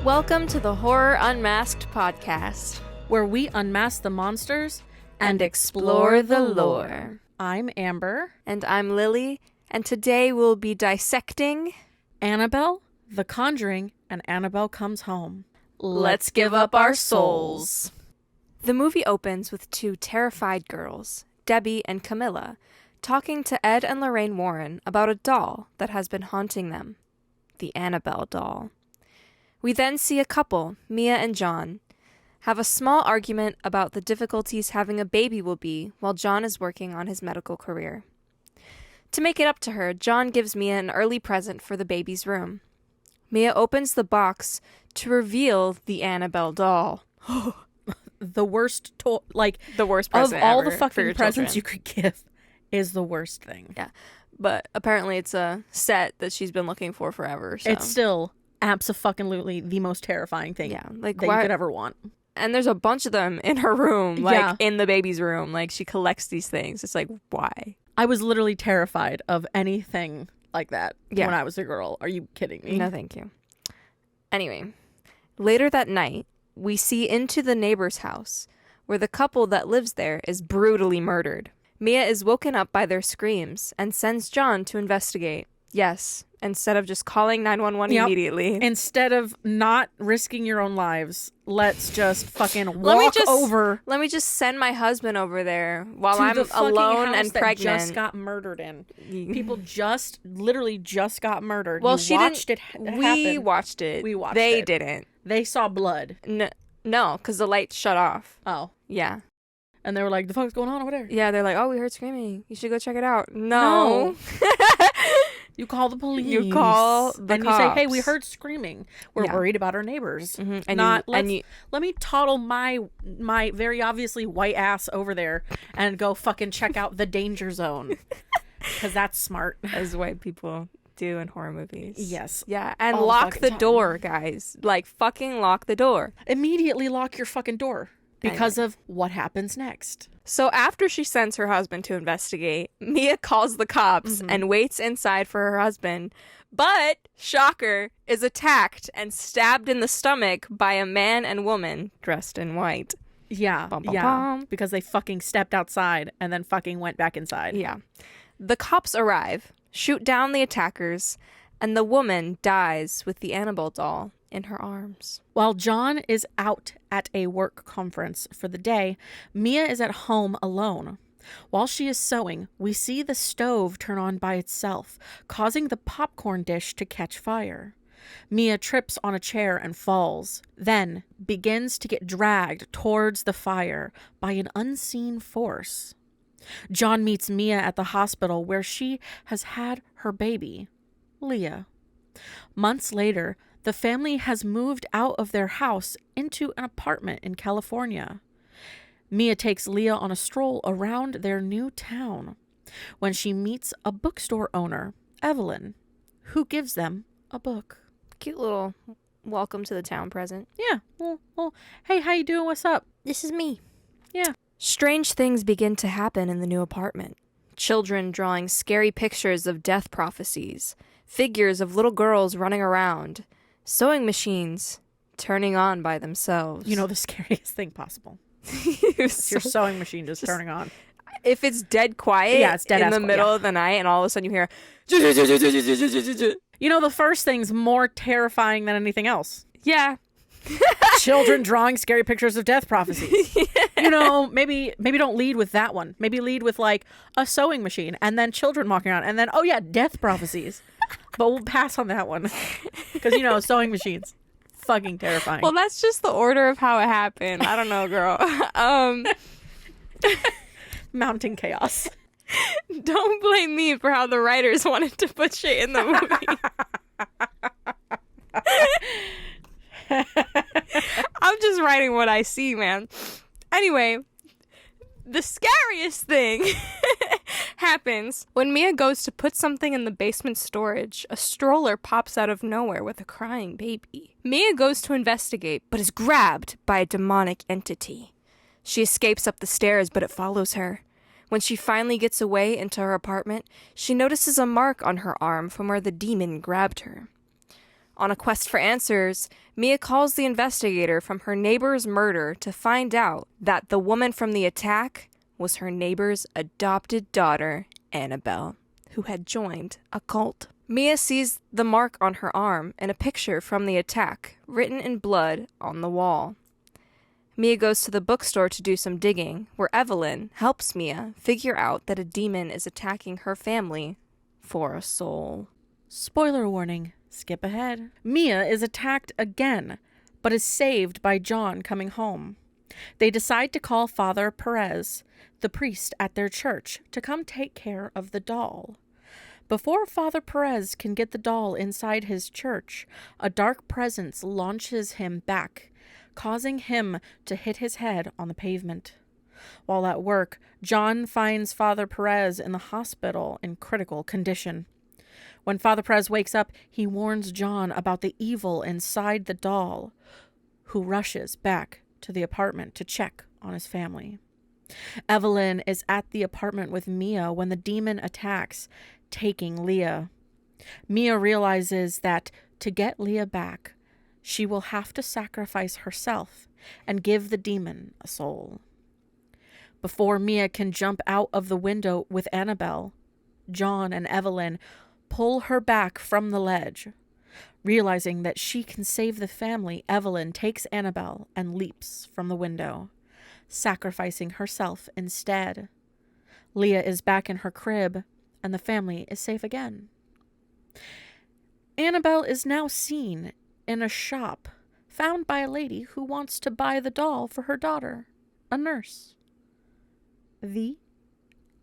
Welcome to the Horror Unmasked podcast, where we unmask the monsters and explore the lore. I'm Amber. And I'm Lily, and today we'll be dissecting Annabelle, The Conjuring, and Annabelle Comes Home. Let's give up our souls. The movie opens with two terrified girls, Debbie and Camilla, talking to Ed and Lorraine Warren about a doll that has been haunting them, the Annabelle doll. We then see a couple, Mia and John, have a small argument about the difficulties having a baby will be while John is working on his medical career. To make it up to her, John gives Mia an early present for the baby's room. Mia opens the box to reveal the Annabelle doll. The worst, the worst present of all ever the fucking presents children. you could give is the worst thing. Yeah, but apparently it's a set that she's been looking for forever. So. It's still abso-fucking-lutely the most terrifying thing that you could ever want. And there's a bunch of them in her room, in the baby's room. Like, she collects these things. It's like, why? I was literally terrified of anything like that when I was a girl. Are you kidding me? No, thank you. Anyway, later that night, we see into the neighbor's house, where the couple that lives there is brutally murdered. Mia is woken up by their screams and sends John to investigate. Yes, instead of just calling 911 immediately. Instead of not risking your own lives, let's just fucking walk over. Let me just send my husband over there while I'm alone and pregnant. Just got murdered in. People literally just got murdered. Well, We watched it. We watched it. They didn't. They saw blood. No, because the light shut off. Oh. Yeah. And they were like, the fuck's going on over there? Yeah, they're like, oh, we heard screaming. You should go check it out. No. You call the police. You call the and cops. You say, hey, we heard screaming. We're worried about our neighbors. Mm-hmm. Let me toddle my very obviously white ass over there and go fucking check out the danger zone. Because that's smart. As white people do in horror movies. Yes. Yeah, and lock the door, guys. Like, fucking lock the door. Immediately lock your fucking door. Because of what happens next. So after she sends her husband to investigate, Mia calls the cops and waits inside for her husband. But, shocker, is attacked and stabbed in the stomach by a man and woman dressed in white. Yeah, bum, bum, bum. Because they fucking stepped outside and then fucking went back inside. Yeah. The cops arrive, shoot down the attackers, and the woman dies with the Annabelle doll in her arms. While John is out at a work conference for the day, Mia is at home alone. While she is sewing, we see the stove turn on by itself, causing the popcorn dish to catch fire. Mia trips on a chair and falls, then begins to get dragged towards the fire by an unseen force. John meets Mia at the hospital where she has had her baby, Leah. Months later, the family has moved out of their house into an apartment in California. Mia takes Leah on a stroll around their new town when she meets a bookstore owner, Evelyn, who gives them a book. Cute little welcome to the town present. Yeah. Well, hey, how you doing? What's up? This is me. Yeah. Strange things begin to happen in the new apartment. Children drawing scary pictures of death prophecies, figures of little girls running around, sewing machines turning on by themselves. You know, the scariest thing possible. Your sewing machine just turning on. If it's dead quiet it's dead in the middle of the night and all of a sudden you hear... You know, the first thing's more terrifying than anything else. Yeah. Children drawing scary pictures of death prophecies. You know, maybe don't lead with that one. Maybe lead with like a sewing machine and then children walking around and then, oh yeah, death prophecies. But we'll pass on that one. Because, you know, sewing machines. Fucking terrifying. Well, that's just the order of how it happened. I don't know, girl. Mounting chaos. Don't blame me for how the writers wanted to put shit in the movie. I'm just writing what I see, man. Anyway, the scariest thing happens when Mia goes to put something in the basement storage. A stroller pops out of nowhere with a crying baby. Mia goes to investigate, but is grabbed by a demonic entity. She escapes up the stairs, but it follows her. When she finally gets away into her apartment, she notices a mark on her arm from where the demon grabbed her. On a quest for answers, Mia calls the investigator from her neighbor's murder to find out that the woman from the attack was her neighbor's adopted daughter, Annabelle, who had joined a cult. Mia sees the mark on her arm and a picture from the attack, written in blood on the wall. Mia goes to the bookstore to do some digging, where Evelyn helps Mia figure out that a demon is attacking her family for a soul. Spoiler warning. Skip ahead. Mia is attacked again, but is saved by John coming home. They decide to call Father Perez, the priest at their church, to come take care of the doll. Before Father Perez can get the doll inside his church, a dark presence launches him back, causing him to hit his head on the pavement. While at work, John finds Father Perez in the hospital in critical condition. When Father Perez wakes up, he warns John about the evil inside the doll, who rushes back to the apartment to check on his family. Evelyn is at the apartment with Mia when the demon attacks, taking Leah. Mia realizes that to get Leah back, she will have to sacrifice herself and give the demon a soul. Before Mia can jump out of the window with Annabelle, John and Evelyn pull her back from the ledge. Realizing that she can save the family, Evelyn takes Annabelle and leaps from the window, sacrificing herself instead. Leah is back in her crib, and the family is safe again. Annabelle is now seen in a shop found by a lady who wants to buy the doll for her daughter, a nurse. The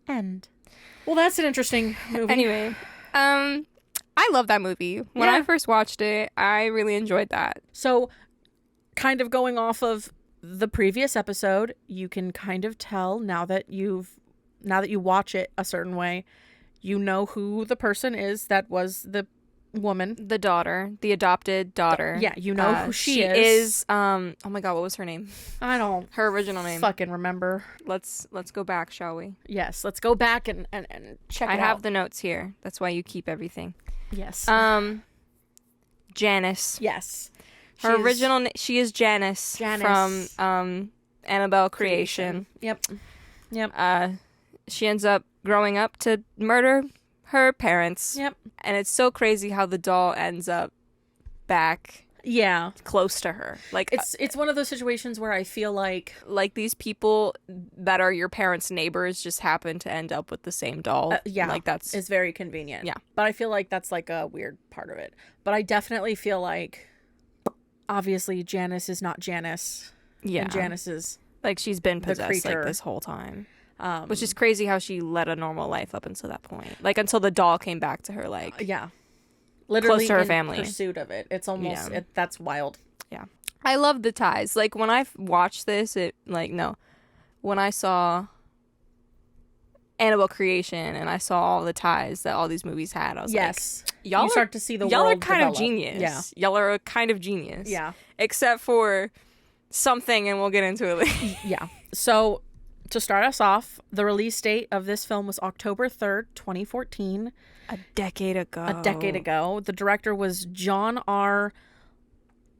end. Well, that's an interesting movie. Anyway, I love that movie. When I first watched it, I really enjoyed that. So, kind of going off of the previous episode, you can kind of tell now that you watch it a certain way, you know who the person is that was the woman. The daughter, the adopted daughter. Yeah, you know who she is. She is, oh my god, what was her name? I don't Her original name. fucking remember. Let's go back, shall we? Yes, let's go back and check it out. I have the notes here. That's why you keep everything. Yes. Janice. Yes. Her original she is Janice from Annabelle Creation. Yep. She ends up growing up to murder her parents. Yep. And it's so crazy how the doll ends up back close to her. Like it's one of those situations where I feel like these people that are your parents' neighbors just happen to end up with the same doll. Like it's very convenient. Yeah. But I feel like that's like a weird part of it. But I definitely feel like obviously Janice is not Janice. Yeah. And Janice is like she's been possessed like this whole time. Which is crazy how she led a normal life up until that point. Like until the doll came back to her, like literally close to her in family. Pursuit of it. It's almost that's wild. Yeah. I love the ties. Like when I watched this, when I saw Annabelle Creation and I saw all the ties that all these movies had, I was like, you start to see the y'all world are kind develop. of genius. Yeah. Y'all are a kind of genius. Yeah. Except for something, and we'll get into it later. Yeah. So to start us off, the release date of this film was October 3rd, 2014. A decade ago. The director was John R.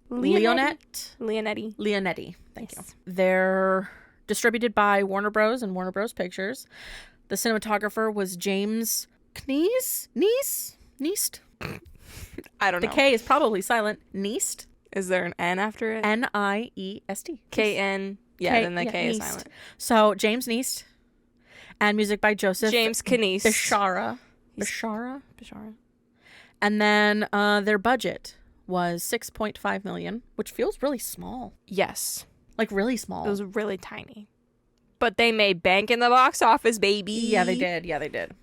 Leonetti. Thank you. They're distributed by Warner Bros. And Warner Bros. Pictures. The cinematographer was James Neist? I don't know. The K is probably silent. Neist. Is there an N after it? Niest. K-N. Yeah, then the K is silent. So, James Neist. And music by Joseph James Canese. Bishara. And then their budget was $6.5 million, which feels really small. Yes. Like really small. It was really tiny. But they made bank in the box office, baby. Yeah, they did.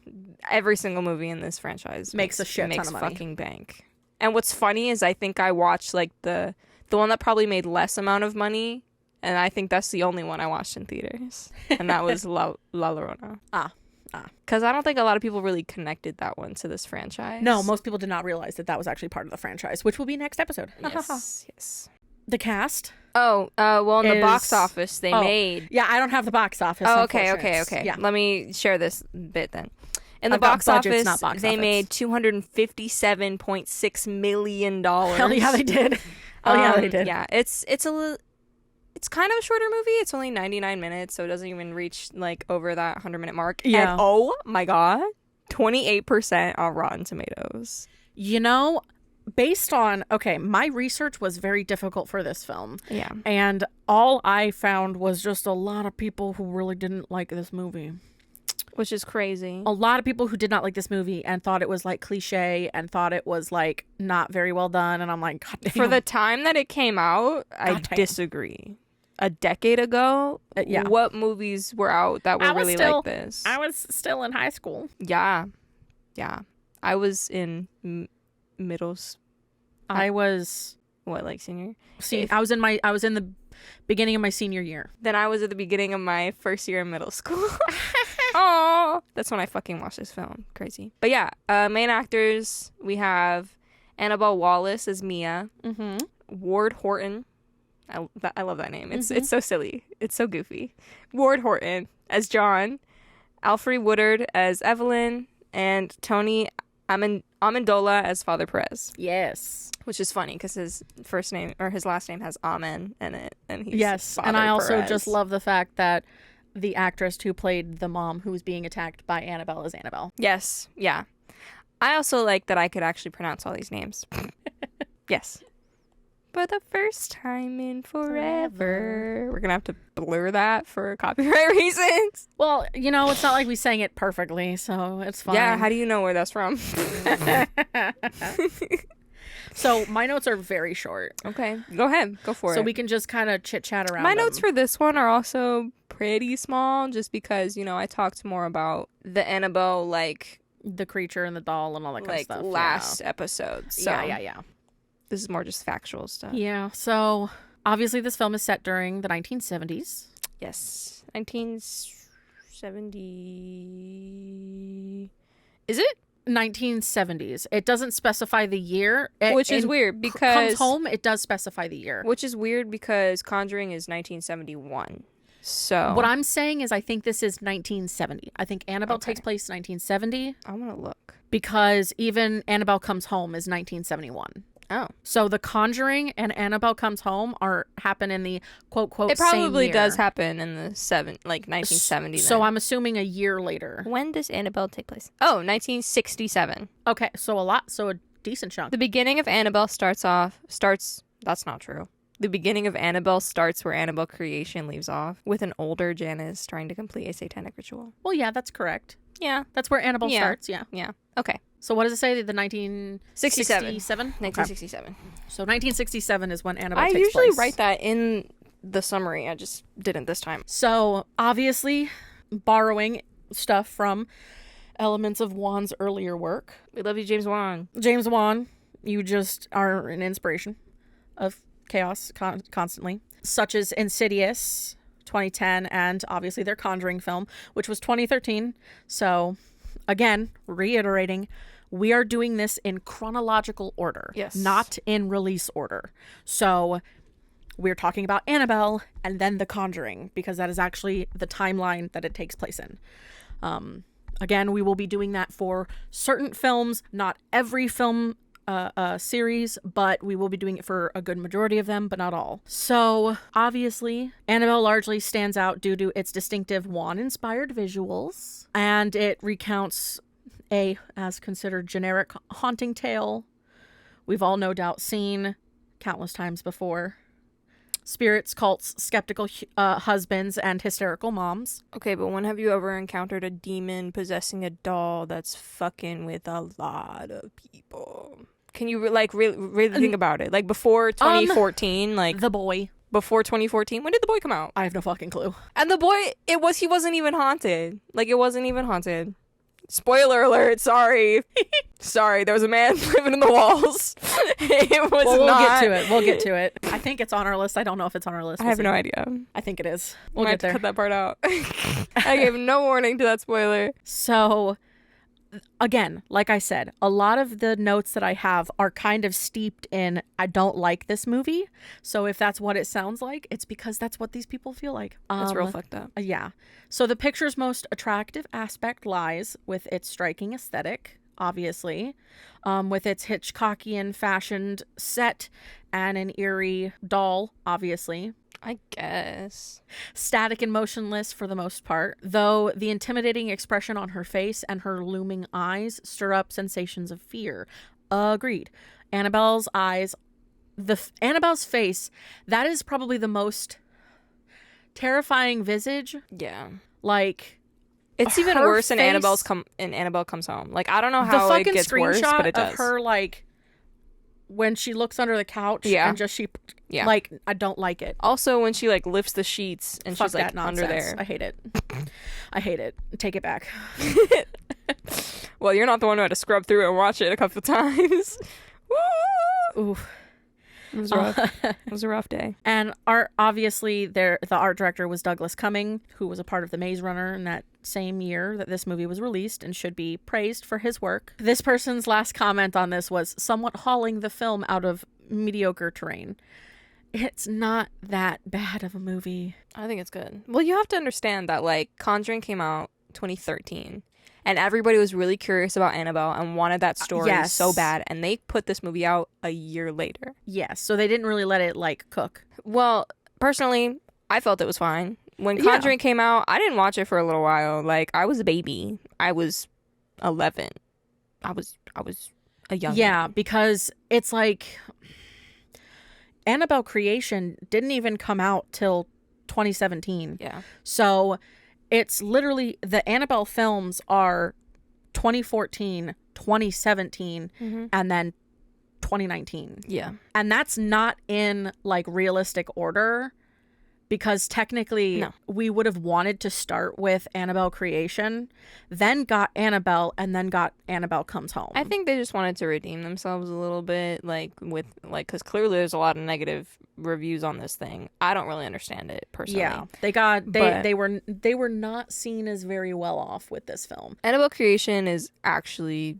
Every single movie in this franchise makes a shit ton of money. Fucking bank. And what's funny is I think I watched like the one that probably made less amount of money, and I think that's the only one I watched in theaters. And that was La Llorona. Because I don't think a lot of people really connected that one to this franchise. No, most people did not realize that was actually part of the franchise, which will be next episode. Yes. The cast. Oh, well, in the box office, they made... Yeah, I don't have the box office, okay. Yeah. Let me share this bit then. In the I've got box budgets, office, not box they office. made $257.6 million. Hell yeah, they did. Oh yeah, they did. Yeah, it's kind of a shorter movie. It's only 99 minutes, so it doesn't even reach like over that 100-minute mark. Yeah. And oh my god, 28% on Rotten Tomatoes. You know, based on, okay, my research was very difficult for this film. Yeah. And all I found was just a lot of people who really didn't like this movie. Which is crazy. A lot of people who did not like this movie and thought it was like cliche and thought it was like not very well done. And I'm like, God damn. For the time that it came out, I disagree. A decade ago, yeah. What movies were out that were really like this? I was still in high school. Yeah. Yeah. I was in middle. I was what, like senior? I was in the beginning of my senior year. Then I was at the beginning of my first year in middle school. Oh, that's when I fucking watched this film. Crazy. But yeah, main actors, we have Annabelle Wallis as Mia, Ward Horton. I love that name. It's so silly. It's so goofy. Ward Horton as John, Alfred Woodard as Evelyn, and Tony Amendola as Father Perez. Yes. Which is funny because his first name or his last name has Amen in it, and he's Father and I also Perez. Just love the fact that the actress who played the mom who was being attacked by Annabelle is Annabelle. Yes, yeah. I also like that I could actually pronounce all these names. Yes. For the first time in forever. We're gonna have to blur that for copyright reasons. Well, you know, it's not like we sang it perfectly, so it's fine. Yeah, how do you know where that's from? So my notes are very short. Okay, go ahead. Go for it. So we can just kind of chit-chat around My them. notes for this one are also pretty small, just because, you know, I talked more about the Annabelle, like... the creature and the doll and all that kind of stuff. Last episode. So Yeah. This is more just factual stuff. Yeah, so obviously this film is set during the 1970s. Yes. 1970... Is it? 1970s. It doesn't specify the year. Which is weird because... Comes Home, it does specify the year. Which is weird because Conjuring is 1971. So... What I'm saying is I think this is 1970. I think Annabelle takes place in 1970. I want to look. Because even Annabelle Comes Home is 1971. Oh. So The Conjuring and Annabelle Comes Home happen in the quote It probably same year. does happen in the 1970. So then. I'm assuming a year later. When does Annabelle take place? Oh, 1967. Okay, so a decent chunk. The beginning of Annabelle starts. That's not true. The beginning of Annabelle starts where Annabelle creation leaves off, with an older Janice trying to complete a satanic ritual. Well, yeah, that's correct. Yeah. That's where Annabelle starts, yeah. Yeah. Okay. So what does it say? The 1967? 1967. Okay. So 1967 is when Annabelle takes place. I usually place. write that in the summary. I just didn't this time. So obviously borrowing stuff from elements of Wan's earlier work. We love you, James Wan. James Wan, you just are an inspiration of chaos constantly. Such as Insidious, 2010, and obviously their Conjuring film, which was 2013. So again, reiterating, we are doing this in chronological order, yes, not in release order. So we're talking about Annabelle and then The Conjuring, because that is actually the timeline that it takes place in. Again, we will be doing that for certain films, not every film series, but we will be doing it for a good majority of them, but not all. So obviously Annabelle largely stands out due to its distinctive Wan-inspired visuals, and it recounts as considered generic haunting tale we've all no doubt seen countless times before. Spirits, cults, skeptical husbands, and hysterical moms. Okay, but when have you ever encountered a demon possessing a doll that's fucking with a lot of people? Can you really think about it? Like before 2014, like The Boy. Before 2014, when did The Boy come out? I have no fucking clue. And The Boy, he wasn't even haunted. Like it wasn't even haunted. Spoiler alert, sorry. Sorry, there was a man living in the walls. It was not. We'll get to it. I think it's on our list. I don't know if it's on our list. I have no idea. I think it is. We'll get get there. Cut that part out. I gave no warning to that spoiler. So, again, like I said, a lot of the notes that I have are kind of steeped in I don't like this movie. So if that's what it sounds like, it's because that's what these people feel like. It's real fucked up. Yeah. So the picture's most attractive aspect lies with its striking aesthetic, obviously, with its Hitchcockian fashioned set and an eerie doll, obviously. I guess. Static and motionless for the most part, though the intimidating expression on her face and her looming eyes stir up sensations of fear. Agreed. Annabelle's eyes, Annabelle's face, that is probably the most terrifying visage. Yeah. Like, it's even worse in Annabelle Comes Home. Like, I don't know how it gets worse, but it does. Of her, like, when she looks under the couch and just like, I don't like it. Also, when she like lifts the sheets and Fuck she's like under there. I hate it. I hate it. Take it back. Well, you're not the one who had to scrub through it and watch it a couple of times. Ooh. It was rough. It was a rough day. And obviously, the art director was Douglas Cumming, who was a part of the Maze Runner in that same year that this movie was released and should be praised for his work. This person's last comment on this was somewhat hauling the film out of mediocre terrain. It's not that bad of a movie. I think it's good. Well, you have to understand that, like, Conjuring came out 2013. And everybody was really curious about Annabelle and wanted that story so bad. And they put this movie out a year later. Yes, so they didn't really let it, like, cook. Well, personally, I felt it was fine. When Conjuring came out, I didn't watch it for a little while. Like, I was a baby. I was 11. I was a young baby. Because it's like Annabelle Creation didn't even come out till 2017. Yeah. So it's literally, the Annabelle films are 2014, 2017, and then 2019. Yeah. And that's not in, like, realistic order, because technically we would have wanted to start with Annabelle Creation, then got Annabelle, and then got Annabelle Comes Home. I think they just wanted to redeem themselves a little bit, because clearly there's a lot of negative reviews on this thing. I don't really understand it personally. Yeah, they were not seen as very well off with this film. Annabelle Creation is actually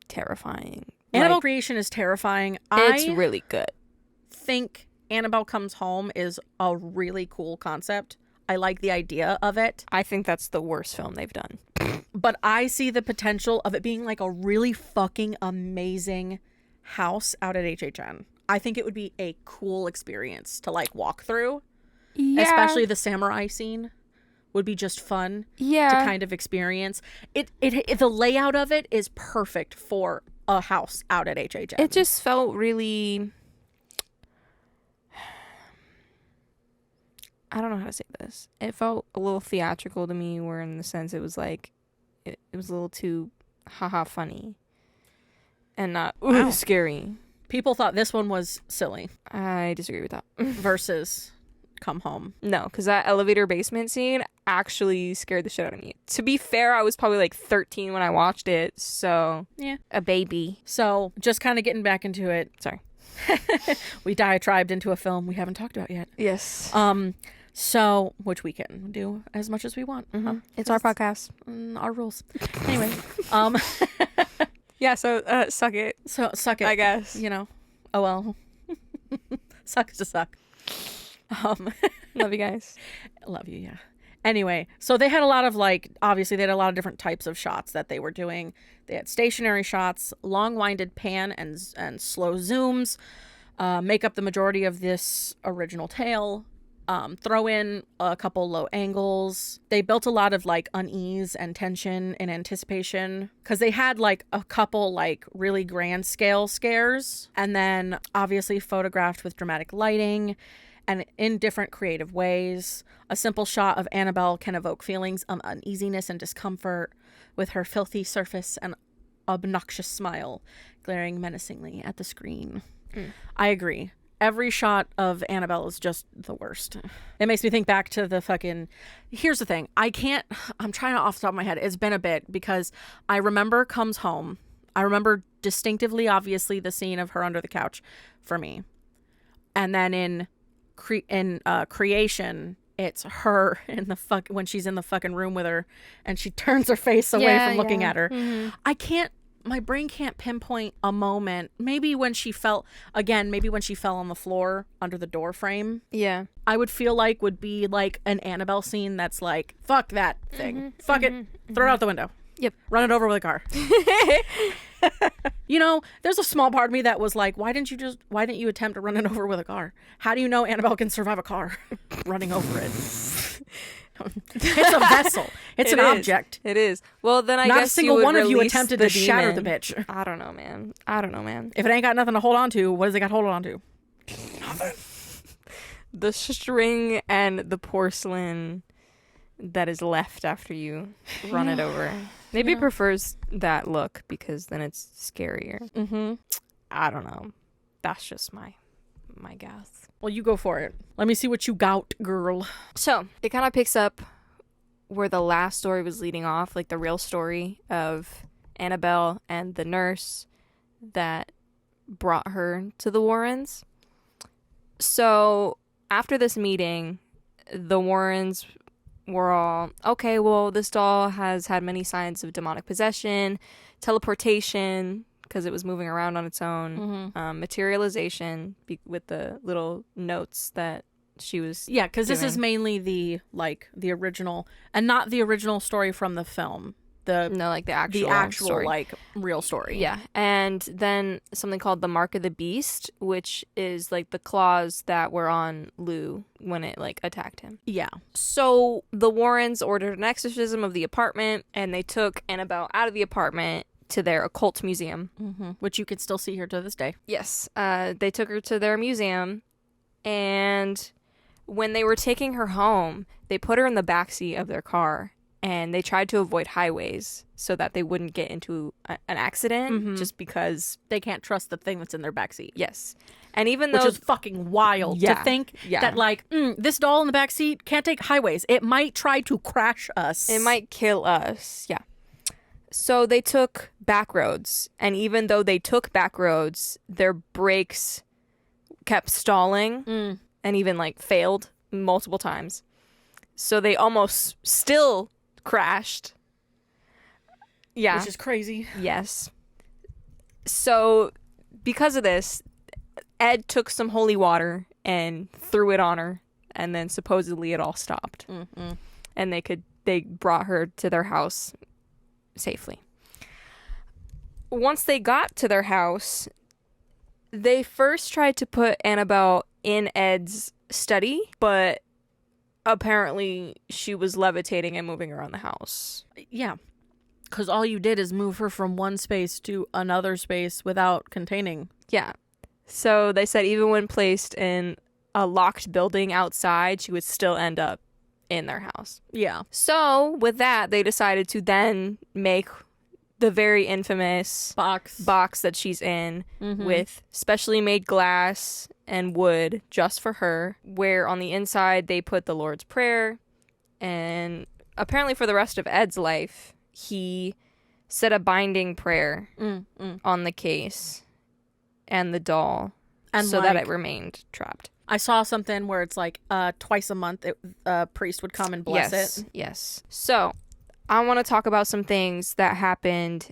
terrifying. Annabelle Creation is terrifying. It's really good. Think Annabelle Comes Home is a really cool concept. I like the idea of it. I think that's the worst film they've done. But I see the potential of it being like a really fucking amazing house out at HHN. I think it would be a cool experience to, like, walk through. Yeah. Especially the samurai scene would be just fun to kind of experience. The layout of it is perfect for a house out at HHN. It just felt really, I don't know how to say this. It felt a little theatrical to me, where in the sense it was like, it was a little too haha funny and not scary. People thought this one was silly. I disagree with that. Versus Come Home. No, because that elevator basement scene actually scared the shit out of me. To be fair, I was probably like 13 when I watched it, so yeah, a baby. So just kind of getting back into it. Sorry. We diatribed into a film we haven't talked about yet. Yes. So, which we can do as much as we want. It's our podcast. Our rules. Anyway. Yeah, so suck it. So suck it. I guess. You know. Oh well. Sucks to suck. Love you guys. Love you, yeah. Anyway, so they had a lot of, like, obviously they had a lot of different types of shots that they were doing. They had stationary shots, long winded pan and slow zooms, make up the majority of this original tale. Throw in a couple low angles. They built a lot of, like, unease and tension and anticipation, because they had, like, a couple, like, really grand scale scares, and then obviously photographed with dramatic lighting and in different creative ways. A simple shot of Annabelle can evoke feelings of uneasiness and discomfort, with her filthy surface and obnoxious smile glaring menacingly at the screen. I agree. Every shot of Annabelle is just the worst. It makes me think back to the fucking... Here's the thing. I'm trying to off the top of my head. It's been a bit, because I remember Comes Home. I remember distinctively, obviously, the scene of her under the couch for me. And then in Creation, it's her in the when she's in the fucking room with her and she turns her face away from looking at her. My brain can't pinpoint a moment. Maybe when she fell on the floor under the door frame. Yeah. I would feel like would be like an Annabelle scene that's like, fuck that thing. Fuck it. Throw it out the window. Yep. Run it over with a car. You know, there's a small part of me that was like, why didn't you attempt to run it over with a car? How do you know Annabelle can survive a car running over it? It's a vessel. It's an object. It is. Well, then I Not guess a single you would one of you release attempted the to shatter the demon. bitch. I don't know, man. If it ain't got nothing to hold on to, what does it got to hold on to? Nothing. The string and the porcelain that is left after you run it over. Maybe it prefers that look because then it's scarier. I don't know. That's just my guess. Well, you go for it. Let me see what you got, girl. So it kind of picks up where the last story was leading off, like the real story of Annabelle and the nurse that brought her to the Warrens. So after this meeting, the Warrens were all, okay, well, this doll has had many signs of demonic possession, teleportation, because it was moving around on its own, materialization with the little notes that she was because this is mainly the original, and not the original story from the film. The actual story. like real story. Yeah. And then something called the Mark of the Beast, which is like the claws that were on Lou when it like attacked him. Yeah. So the Warrens ordered an exorcism of the apartment, and they took Annabelle out of the apartment to their occult museum, which you could still see here to this day. Yes. They took her to their museum, and when they were taking her home, they put her in the backseat of their car, and they tried to avoid highways so that they wouldn't get into an accident, just because they can't trust the thing that's in their backseat. Yes. And even though... Which is fucking wild to think that, like, this doll in the backseat can't take highways. It might try to crash us. It might kill us. Yeah. So they took back roads, and even though they took back roads, their brakes kept stalling and even, like, failed multiple times. So they almost still crashed. Yeah. Which is crazy. Yes. So because of this, Ed took some holy water and threw it on her, and then supposedly it all stopped. And they brought her to their house safely. Once they got to their house, they first tried to put Annabelle in Ed's study, but apparently she was levitating and moving around the house. Yeah. Because all you did is move her from one space to another space without containing. Yeah. So they said even when placed in a locked building outside, she would still end up in their house. Yeah. So with that, they decided to then make the very infamous box that she's in with specially made glass and wood just for her, where on the inside they put the Lord's Prayer. And apparently for the rest of Ed's life, he said a binding prayer on the case and the doll, and so that it remained trapped. I saw something where it's like twice a month a priest would come and bless it. Yes. So I want to talk about some things that happened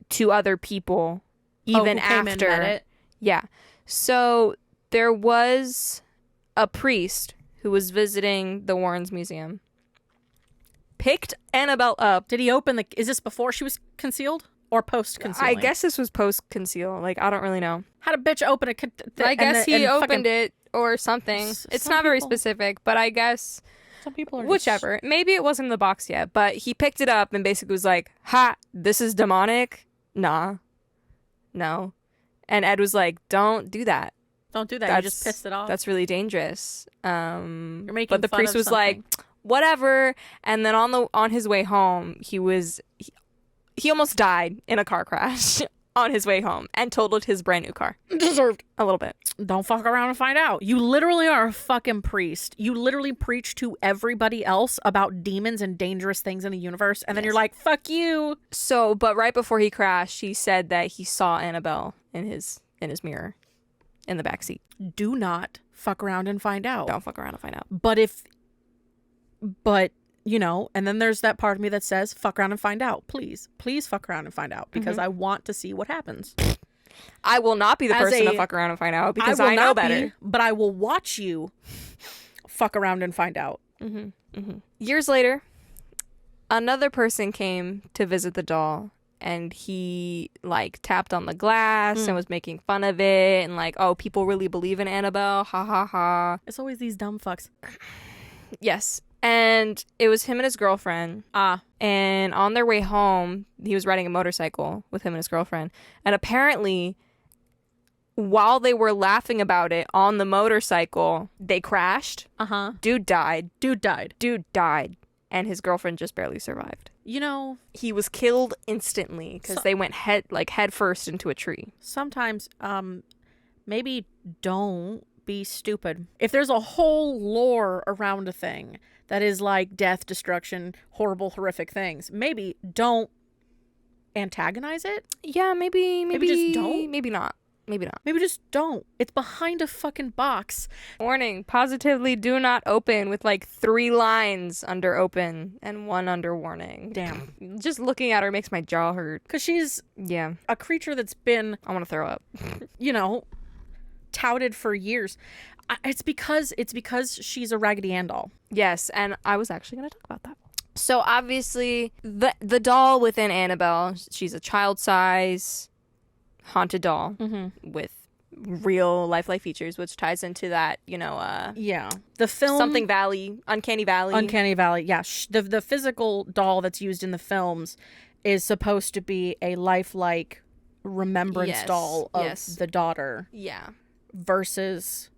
to other people even who came after. and met it? Yeah. So there was a priest who was visiting the Warrens Museum, picked Annabelle up. Did he open is this before she was concealed or post concealing? I guess this was post conceal. Like, I don't really know. How'd a bitch open it? I guess he opened it or something. It's not very specific, but I guess some people are whichever. Maybe it wasn't in the box yet, but he picked it up and basically was like, "Ha, this is demonic." Nah. No. And Ed was like, "Don't do that. Don't do that. You just pissed it off. That's really dangerous." You're making but the fun priest of was something. like, "Whatever." And then on his way home, he almost died in a car crash on his way home and totaled his brand new car. Deserved. A little bit. Don't fuck around and find out. You literally are a fucking priest. You literally preach to everybody else about demons and dangerous things in the universe, and then you're like, fuck you. So, but right before he crashed, he said that he saw Annabelle in his mirror in the backseat. Do not fuck around and find out. Don't fuck around and find out. But if But, you know, and then there's that part of me that says, fuck around and find out. Please fuck around and find out, because I want to see what happens. I will not be the person to fuck around and find out, because I know better. But I will watch you fuck around and find out. Years later, another person came to visit the doll, and he like tapped on the glass and was making fun of it, and like, oh, people really believe in Annabelle, ha ha ha. It's always these dumb fucks. Yes. And it was him and his girlfriend. And on their way home, he was riding a motorcycle with him and his girlfriend. And apparently, while they were laughing about it on the motorcycle, they crashed. Dude died. And his girlfriend just barely survived. You know, he was killed instantly because they went head first into a tree. Sometimes, maybe don't be stupid. If there's a whole lore around a thing that is like death, destruction, horrible, horrific things, maybe don't antagonize it. Yeah, maybe just don't. Maybe not. Maybe just don't. It's behind a fucking box. Warning, positively do not open, with like 3 lines under open and 1 under warning. Damn. Just looking at her makes my jaw hurt. Because she's a creature that's been, I want to throw up. You know, touted for years. It's because she's a Raggedy Ann doll. Yes, and I was actually going to talk about that. So obviously, the doll within Annabelle, she's a child size haunted doll with real lifelike features, which ties into that, you know, the film something Valley, Uncanny Valley. Yeah, the physical doll that's used in the films is supposed to be a lifelike remembrance doll of the daughter. Yeah. Versus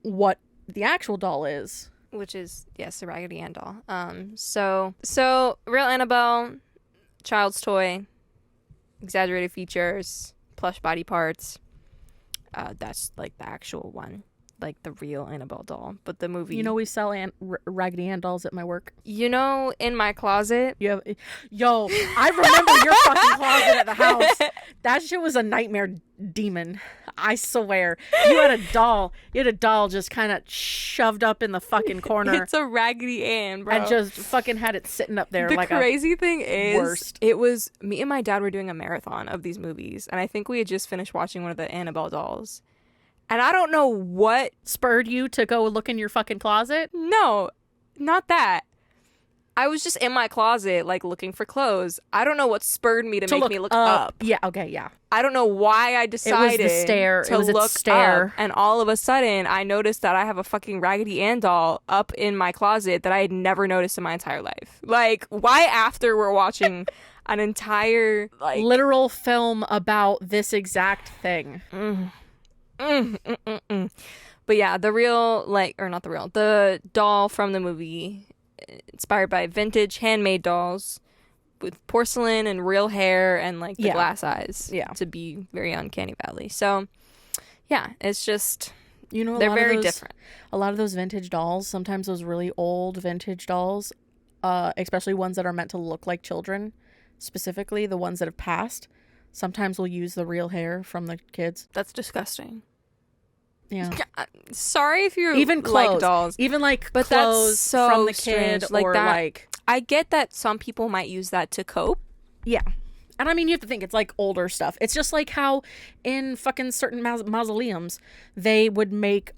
what the actual doll is, which is a Raggedy Ann doll. So real Annabelle, child's toy, exaggerated features, plush body parts. That's like the actual one, like the real Annabelle doll. But the movie, you know, we sell Raggedy Ann dolls at my work. You know, in my closet, I remember your fucking closet at the house. That shit was a nightmare demon. I swear. You had a doll just kind of shoved up in the fucking corner. It's a Raggedy Ann, bro. And just fucking had it sitting up there. The like crazy thing is, it was me and my dad were doing a marathon of these movies, and I think we had just finished watching one of the Annabelle dolls. And I don't know what spurred you to go look in your fucking closet. No, not that. I was just in my closet, like, looking for clothes. I don't know what spurred me to make me look up. Yeah, okay, yeah. I don't know why I decided it was the stare. to look up. And all of a sudden, I noticed that I have a fucking Raggedy Ann doll up in my closet that I had never noticed in my entire life. Like, why after we're watching an entire, like, literal film about this exact thing? But yeah, the doll from the movie, inspired by vintage handmade dolls with porcelain and real hair and like the glass eyes to be very Uncanny Valley. So yeah, it's just, you know, they're very different. A lot of those vintage dolls, sometimes those really old vintage dolls, especially ones that are meant to look like children, specifically the ones that have passed, sometimes we'll use the real hair from the kids. That's disgusting. Yeah. Sorry if you even clothes, like dolls. Even like but clothes that's so from the strange. kid, like or that, like, I get that some people might use that to cope. Yeah. And I mean, you have to think it's like older stuff. It's just like how in fucking certain mausoleums, they would make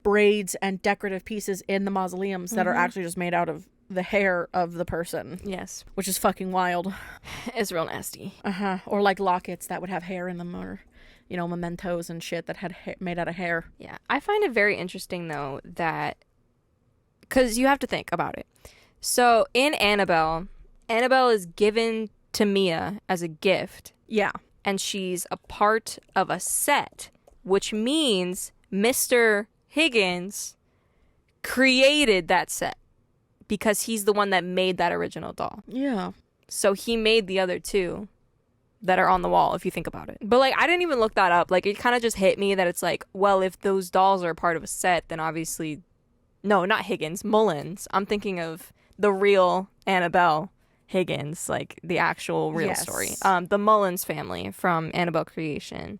braids and decorative pieces in the mausoleums that are actually just made out of the hair of the person. Yes. Which is fucking wild. It's real nasty. Or like lockets that would have hair in them, or, you know, mementos and shit that had made out of hair. Yeah. I find it very interesting, though, that, because you have to think about it. So in Annabelle is given to Mia as a gift. Yeah. And she's a part of a set, which means Mr. Higgins created that set because he's the one that made that original doll. Yeah. So he made the other 2 that are on the wall, if you think about it. But, like, I didn't even look that up. Like, it kind of just hit me that it's like, well, if those dolls are part of a set, then obviously... No, not Higgins. Mullins. I'm thinking of the real Annabelle Higgins, like the actual real story. The Mullins family from Annabelle Creation.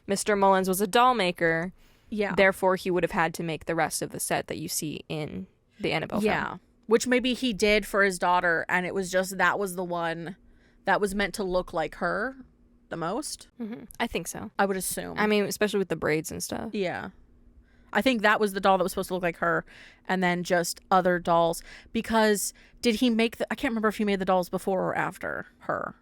Mr. Mullins was a doll maker. Yeah. Therefore, he would have had to make the rest of the set that you see in the Annabelle film. Which maybe he did for his daughter, and it was just that was the one that was meant to look like her the most. I think so. I would assume. I mean, especially with the braids and stuff. Yeah. I think that was the doll that was supposed to look like her, and then just other dolls. Because did he make I can't remember if he made the dolls before or after her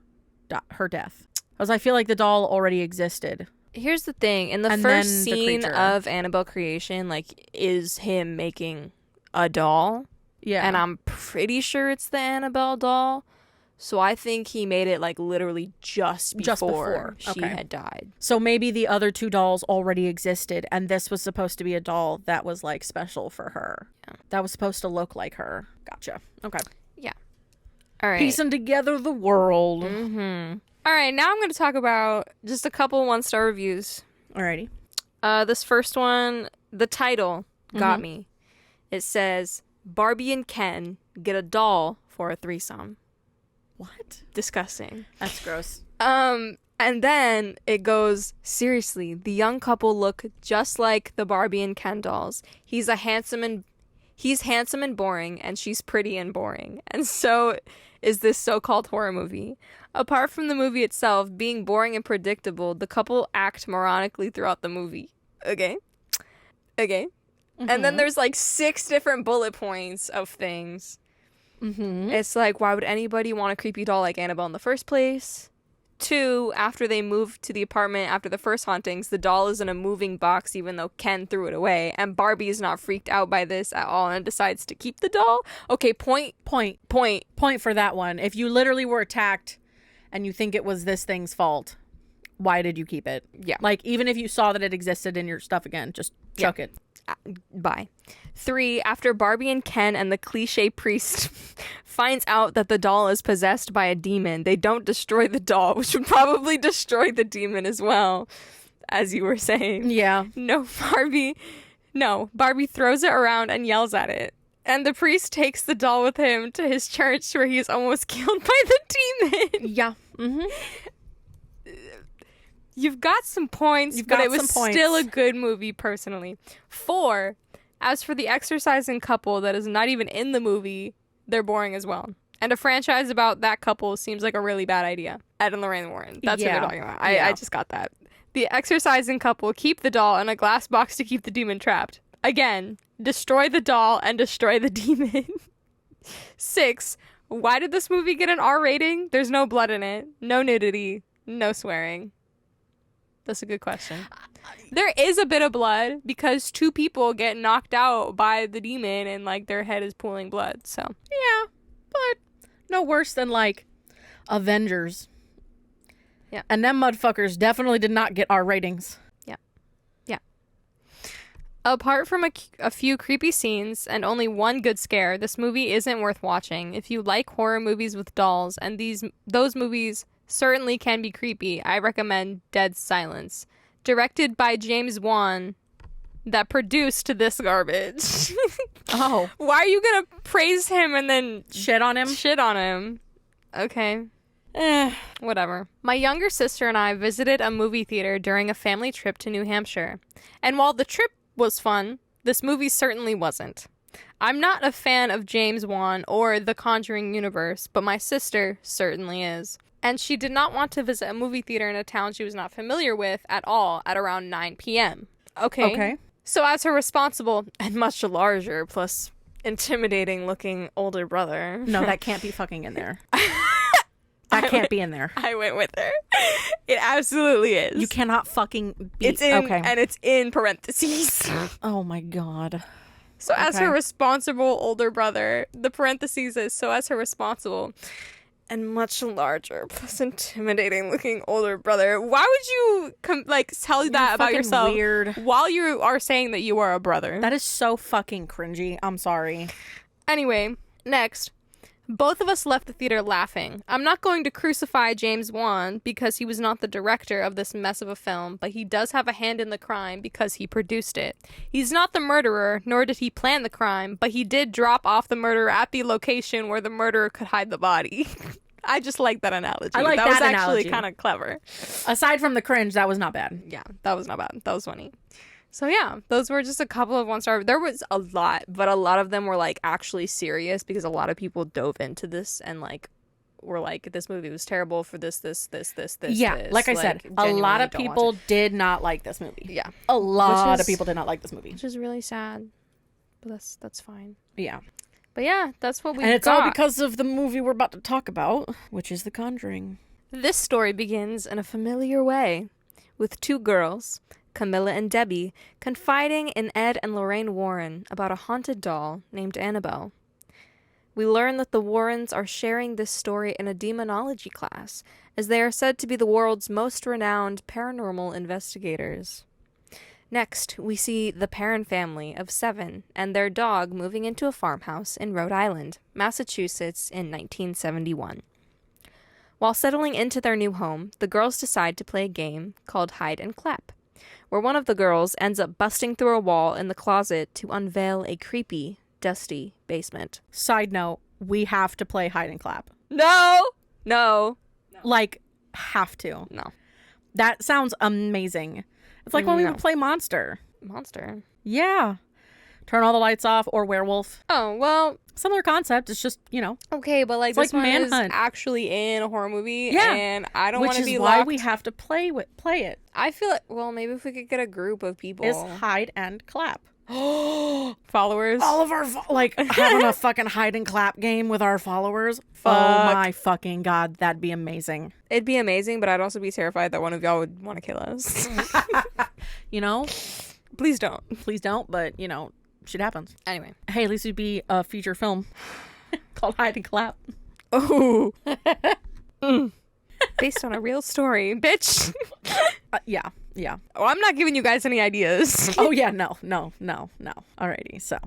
death. Because I feel like the doll already existed. Here's the thing. In the first scene of Annabelle creation, like, is him making a doll. Yeah. And I'm pretty sure it's the Annabelle doll. So I think he made it, like, literally just before she had died. So maybe the other two dolls already existed, and this was supposed to be a doll that was, like, special for her. Yeah. That was supposed to look like her. Gotcha. Okay. Yeah. All right. Piecing together the world. Mm-hmm. All right, now I'm going to talk about just a couple 1-star reviews. Alrighty. This first one, the title got me. It says, Barbie and Ken get a doll for a threesome. What? Disgusting. That's gross. And then it goes, seriously, the young couple look just like the Barbie and Ken dolls. He's handsome and boring, and she's pretty and boring. And so is this so-called horror movie. Apart from the movie itself being boring and predictable, the couple act moronically throughout the movie. Okay. And then there's like 6 different bullet points of things. It's like, why would anybody want a creepy doll like Annabelle in the first place? 2, after they moved to the apartment after the first hauntings, the doll is in a moving box even though Ken threw it away. And Barbie is not freaked out by this at all and decides to keep the doll. Okay, point for that one. If you literally were attacked and you think it was this thing's fault, why did you keep it? Yeah. Like, even if you saw that it existed in your stuff again, just chuck it. Bye. 3, after Barbie and Ken and the cliche priest finds out that the doll is possessed by a demon, they don't destroy the doll, which would probably destroy the demon as well, as you were saying. Yeah. Barbie throws it around and yells at it. And the priest takes the doll with him to his church where he's almost killed by the demon. Yeah. You've got some points, but it was still a good movie, personally. 4, as for the exercising couple that is not even in the movie, they're boring as well. And a franchise about that couple seems like a really bad idea. Ed and Lorraine Warren. That's what they're talking about. I just got that. The exercising couple keep the doll in a glass box to keep the demon trapped. Again, destroy the doll and destroy the demon. 6, why did this movie get an R rating? There's no blood in it, no nudity, no swearing. That's a good question. There is a bit of blood because 2 people get knocked out by the demon and, like, their head is pooling blood, so. Yeah, but no worse than, like, Avengers. Yeah. And them motherfuckers definitely did not get our ratings. Yeah. Apart from a few creepy scenes and only one good scare, this movie isn't worth watching. If you like horror movies with dolls, and those movies certainly can be creepy, I recommend Dead Silence. Directed by James Wan, that produced this garbage. Oh. Why are you gonna praise him and then shit on him? Okay. Whatever. My younger sister and I visited a movie theater during a family trip to New Hampshire. And while the trip was fun, this movie certainly wasn't. I'm not a fan of James Wan or the Conjuring universe, but my sister certainly is. And she did not want to visit a movie theater in a town she was not familiar with at all at around 9 p.m. Okay. So as her responsible and much larger plus intimidating looking older brother. No, that can't be fucking in there. That can't be in there. I went with her. It absolutely is. You cannot fucking be. It's in, and it's in parentheses. Oh my God. So as her responsible older brother, the parentheses is so as her responsible and much larger plus intimidating looking older brother. Why would you tell that about yourself weird. While you are saying that you are a brother? That is so fucking cringy. I'm sorry. Anyway, next. Both of us left the theater laughing. I'm not going to crucify James Wan because he was not the director of this mess of a film, but he does have a hand in the crime because he produced it. He's not the murderer, nor did he plan the crime, but he did drop off the murderer at the location where the murderer could hide the body. I just like that analogy. I like that was actually analogy. kind of clever. Aside from the cringe, that was not bad. Yeah, that was not bad. That was funny. So yeah, those were just a couple of 1-star. There was a lot, but a lot of them were like actually serious because a lot of people dove into this and like were like, this movie was terrible for this. Yeah, this. like I said, a lot of people did not like this movie. Yeah. A lot of people did not like this movie. Which is really sad. But that's fine. Yeah. But yeah, that's what we got. And it's all because of the movie we're about to talk about, which is The Conjuring. This story begins in a familiar way, with two girls, Camilla and Debbie, confiding in Ed and Lorraine Warren about a haunted doll named Annabelle. We learn that the Warrens are sharing this story in a demonology class, as they are said to be the world's most renowned paranormal investigators. Next, we see the Perrin family of 7 and their dog moving into a farmhouse in Rhode Island, Massachusetts in 1971. While settling into their new home, the girls decide to play a game called Hide and Clap, where one of the girls ends up busting through a wall in the closet to unveil a creepy, dusty basement. Side note, we have to play Hide and Clap. No. Like, have to. No. That sounds amazing. It's like when we would play Monster. Yeah. Turn all the lights off or Werewolf. Oh, well. Similar concept. It's just, Okay, but like this like one Manhunt. is actually in a horror movie. Yeah. And I don't want to be Which is why locked. we have to play it. I feel like, well, maybe if we could get a group of people. Is Hide and Clap. Followers. All of our, having a fucking Hide and Clap game with our followers. Fuck. Oh my fucking God. That'd be amazing. It'd be amazing, but I'd also be terrified that one of y'all would want to kill us. Please don't. Please don't, but, shit happens. Anyway. Hey, at least it'd be a feature film called Hide and Clap. Oh. Based on a real story, bitch. Yeah. Oh, I'm not giving you guys any ideas. Oh, yeah, no. Alrighty, so.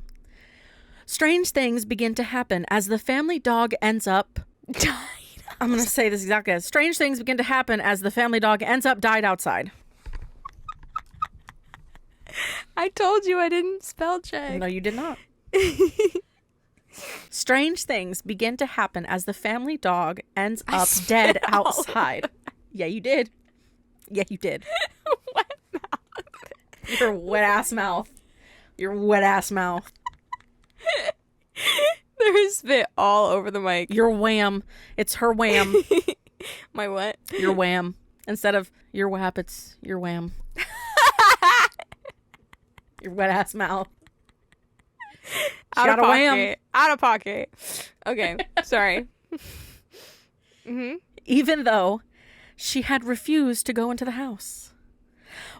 Strange things begin to happen as the family dog ends up... I'm going to say this exactly as. Strange things begin to happen as the family dog ends up died outside. I told you I didn't spell check. No, you did not. Strange things begin to happen as the family dog ends up dead outside. Yeah, you did. Wet mouth. Your wet-ass mouth. There's spit all over the mic. Your wham. It's her wham. My what? Your wham. Instead of your whap, it's your wham. Your wet-ass mouth. Out of pocket. Okay, sorry. Even though she had refused to go into the house.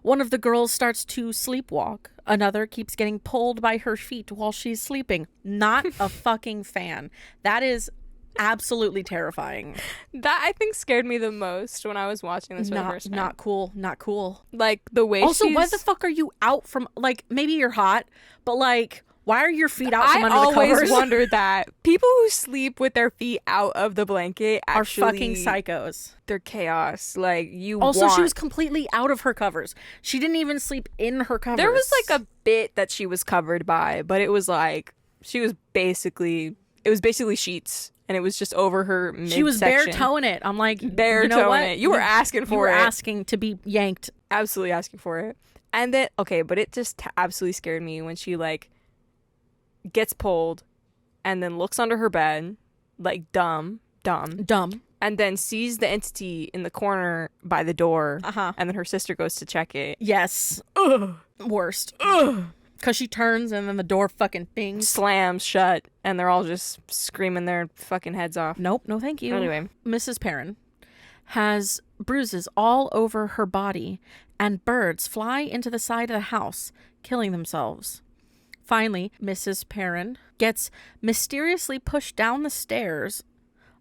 One of the girls starts to sleepwalk. Another keeps getting pulled by her feet while she's sleeping. Not a fucking fan. That is absolutely terrifying. That, I think, scared me the most when I was watching this for the first time. Not cool. Like, the way Also, why the fuck are you out from, like, maybe you're hot, but, like, why are your feet out from under the covers? I always wondered that. People who sleep with their feet out of the blanket actually... are fucking psychos. They're chaos. Like, she was completely out of her covers. She didn't even sleep in her covers. There was, like, a bit that she was covered by, but it was, like, it was basically sheets. And it was just over her midsection. She was bare toeing it. I'm like, toeing it. You were asking for it. You were asking to be yanked. Absolutely asking for it. And then, okay, but it just absolutely scared me when she, like, gets pulled and then looks under her bed, like, dumb. And then sees the entity in the corner by the door. And then her sister goes to check it. Yes. Ugh. Worst. Ugh. Because she turns and then the door fucking bings. Slams shut and they're all just screaming their fucking heads off. Nope, no thank you. Anyway. Mrs. Perrin has bruises all over her body and birds fly into the side of the house, killing themselves. Finally, Mrs. Perrin gets mysteriously pushed down the stairs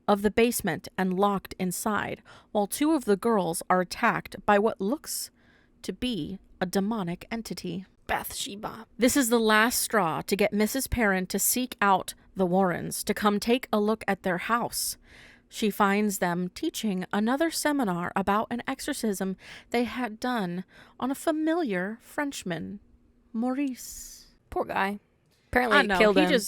of the basement and locked inside, while 2 of the girls are attacked by what looks to be a demonic entity. Bathsheba. This is the last straw to get Mrs. Perrin to seek out the Warrens to come take a look at their house. She finds them teaching another seminar about an exorcism they had done on a familiar Frenchman, Maurice. Poor guy. Apparently it killed him.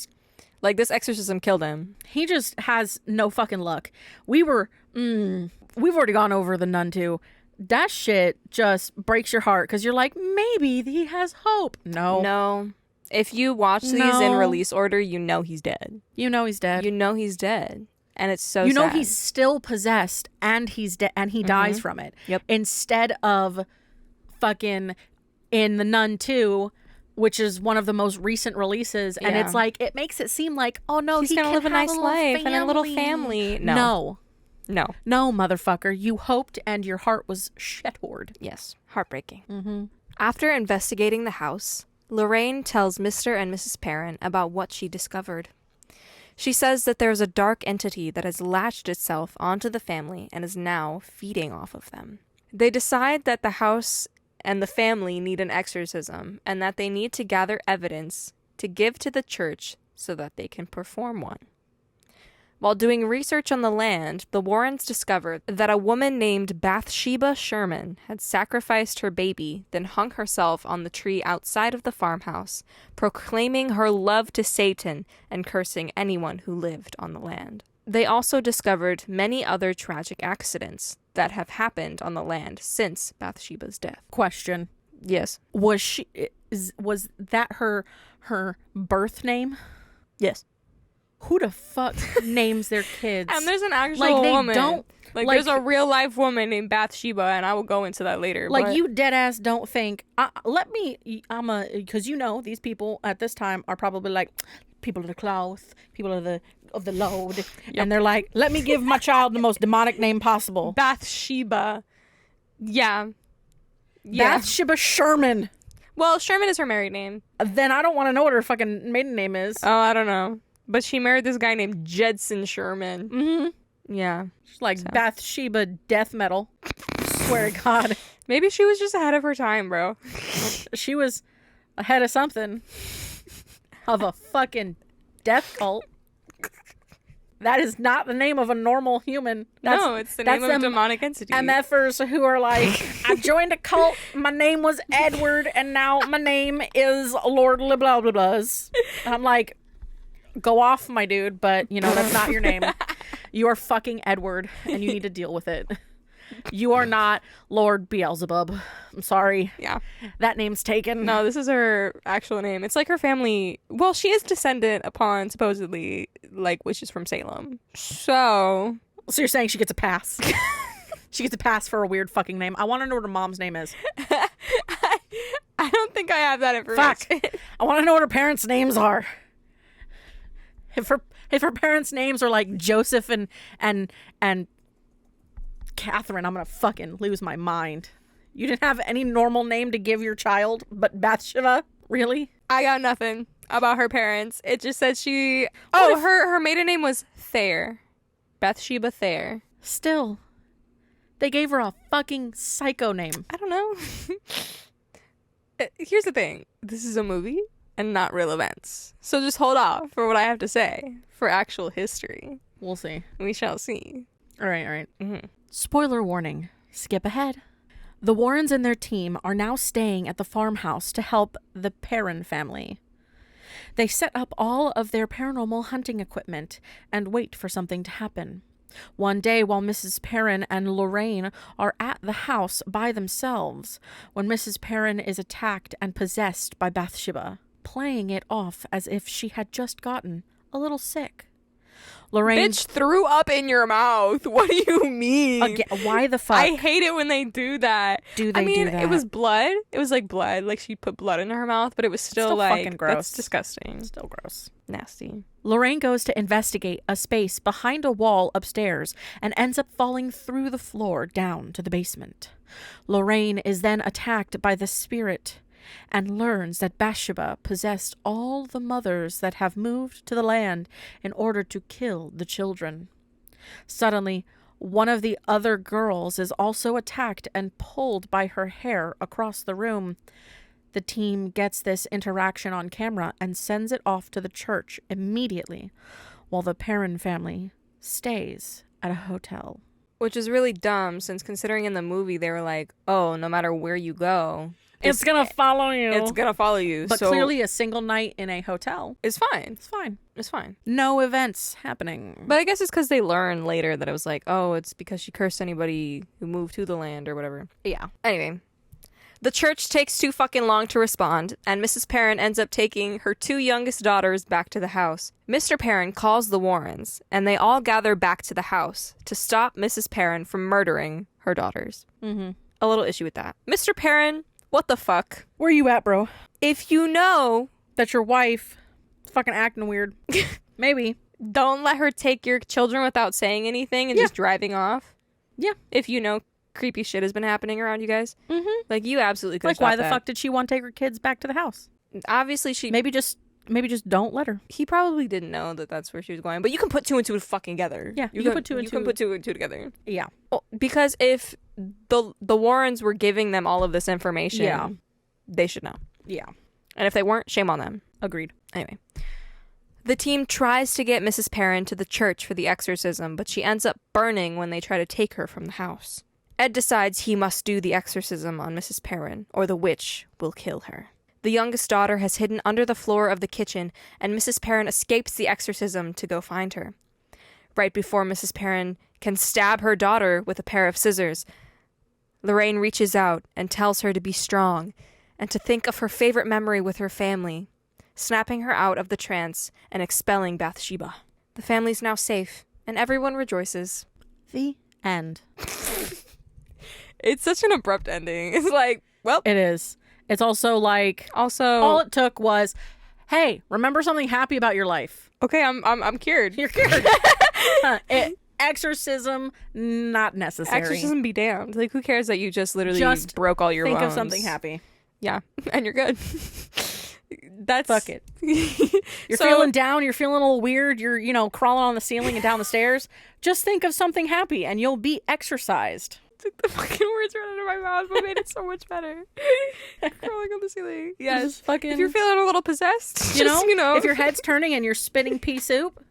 Like, this exorcism killed him. He just has no fucking luck. We've already gone over the nun too. That shit just breaks your heart because you're like, maybe he has hope. No. If you watch these in release order, you know he's dead. You know he's dead. You know he's dead. And it's so You know sad. he's still possessed and he's dead and he dies from it. Yep. Instead of fucking in The Nun 2, which is one of the most recent releases, and it's like, it makes it seem like, oh no, he's gonna live a nice life and a little family. No, motherfucker, you hoped and your heart was shattered. Yes, heartbreaking. After investigating the house, Lorraine tells Mr. and Mrs. Perrin about what she discovered. She says that there's a dark entity that has latched itself onto the family and is now feeding off of them. They decide that the house and the family need an exorcism and that they need to gather evidence to give to the church so that they can perform one. While doing research on the land, the Warrens discovered that a woman named Bathsheba Sherman had sacrificed her baby, then hung herself on the tree outside of the farmhouse, proclaiming her love to Satan and cursing anyone who lived on the land. They also discovered many other tragic accidents that have happened on the land since Bathsheba's death. Question. Yes. Was that her birth name? Yes. Who the fuck names their kids? And there's an actual woman. There's a real life woman named Bathsheba, and I will go into that later. You dead ass don't think. Because these people at this time are probably like people of the cloth, people of the Lord, yep. And they're like, let me give my child the most demonic name possible. Bathsheba. Yeah. Bathsheba Sherman. Well, Sherman is her married name. Then I don't want to know what her fucking maiden name is. Oh, I don't know. But she married this guy named Jedson Sherman. Mm-hmm. Yeah. She's like Bathsheba death metal. Swear to God. Maybe she was just ahead of her time, bro. She was ahead of something. Of a fucking death cult. That is not the name of a normal human. No, it's the name of a demonic entity. MFers who are like, I joined a cult, my name was Edward, and now my name is Lord blah blah blah blahs. I'm like, go off, my dude, but that's not your name. You are fucking Edward, and you need to deal with it. You are not Lord Beelzebub. I'm sorry. Yeah. That name's taken. No, this is her actual name. It's like her family. Well, she is descendant upon supposedly witches from Salem. So you're saying she gets a pass? She gets a pass for a weird fucking name. I want to know what her mom's name is. I don't think I have that information. Fuck. I want to know what her parents' names are. If her parents' names are like Joseph and Catherine, I'm gonna fucking lose my mind. You didn't have any normal name to give your child but Bathsheba? Really? I got nothing about her parents. It just said her maiden name was Thayer. Bathsheba Thayer. Still, they gave her a fucking psycho name. I don't know. Here's the thing. This is a movie and not real events. So just hold off for what I have to say for actual history. We'll see. We shall see. All right. Mm-hmm. Spoiler warning. Skip ahead. The Warrens and their team are now staying at the farmhouse to help the Perrin family. They set up all of their paranormal hunting equipment and wait for something to happen. One day, while Mrs. Perrin and Lorraine are at the house by themselves, when Mrs. Perrin is attacked and possessed by Bathsheba, playing it off as if she had just gotten a little sick. Lorraine Bitch threw up in your mouth. What do you mean? Again, why the fuck? I hate it when they do that. Do they do that? It was blood. It was like blood. Like she put blood in her mouth, but it was still fucking gross. That's disgusting. Still gross. Nasty. Lorraine goes to investigate a space behind a wall upstairs and ends up falling through the floor down to the basement. Lorraine is then attacked by the spirit and learns that Bathsheba possessed all the mothers that have moved to the land in order to kill the children. Suddenly, one of the other girls is also attacked and pulled by her hair across the room. The team gets this interaction on camera and sends it off to the church immediately, while the Perrin family stays at a hotel. Which is really dumb, since considering in the movie they were like, oh, no matter where you go, It's gonna follow you. It's gonna follow you. But so clearly a single night in a hotel it's fine. It's fine. It's fine. No events happening. But I guess it's because they learn later that it was like, oh, it's because she cursed anybody who moved to the land or whatever. Yeah. Anyway, the church takes too fucking long to respond, and Mrs. Perrin ends up taking her 2 youngest daughters back to the house. Mr. Perrin calls the Warrens, and they all gather back to the house to stop Mrs. Perrin from murdering her daughters. Mm-hmm. A little issue with that. Mr. Perrin, what the fuck? Where you at, bro? If you know That your wife is fucking acting weird. Maybe. don't let her take your children without saying anything and just driving off. Yeah. If you know creepy shit has been happening around you guys. Mm-hmm. Like, you absolutely could Like, why the fuck did she want to take her kids back to the house? Obviously, she... Maybe just don't let her. He probably didn't know that that's where she was going. But you can put 2 and 2 fucking together. Yeah, You can put 2 and 2. You can put 2 and 2 together. Yeah. Well, because if the Warrens were giving them all of this information, they should know. Yeah. And if they weren't, shame on them. Agreed. Anyway. The team tries to get Mrs. Perrin to the church for the exorcism, but she ends up burning when they try to take her from the house. Ed decides he must do the exorcism on Mrs. Perrin, or the witch will kill her. The youngest daughter has hidden under the floor of the kitchen, and Mrs. Perrin escapes the exorcism to go find her. Right before Mrs. Perrin can stab her daughter with a pair of scissors, Lorraine reaches out and tells her to be strong and to think of her favorite memory with her family, snapping her out of the trance and expelling Bathsheba. The family's now safe, and everyone rejoices. The end. It's such an abrupt ending. It's like, well... It is. It's also like... Also... All it took was, hey, remember something happy about your life. Okay, I'm cured. You're cured. Exorcism, not necessary. Exorcism be damned. Like, who cares that you just literally Just broke all your Think bones? of something happy. Yeah, and you're good. That's... Fuck it. You're feeling down, you're feeling a little weird, you're, crawling on the ceiling and down the stairs. Just think of something happy and you'll be exorcised. Took the fucking words right out of my mouth, but made it so much better. Crawling on the ceiling. Yes. Fucking, if you're feeling a little possessed, if your head's turning and you're spitting pea soup,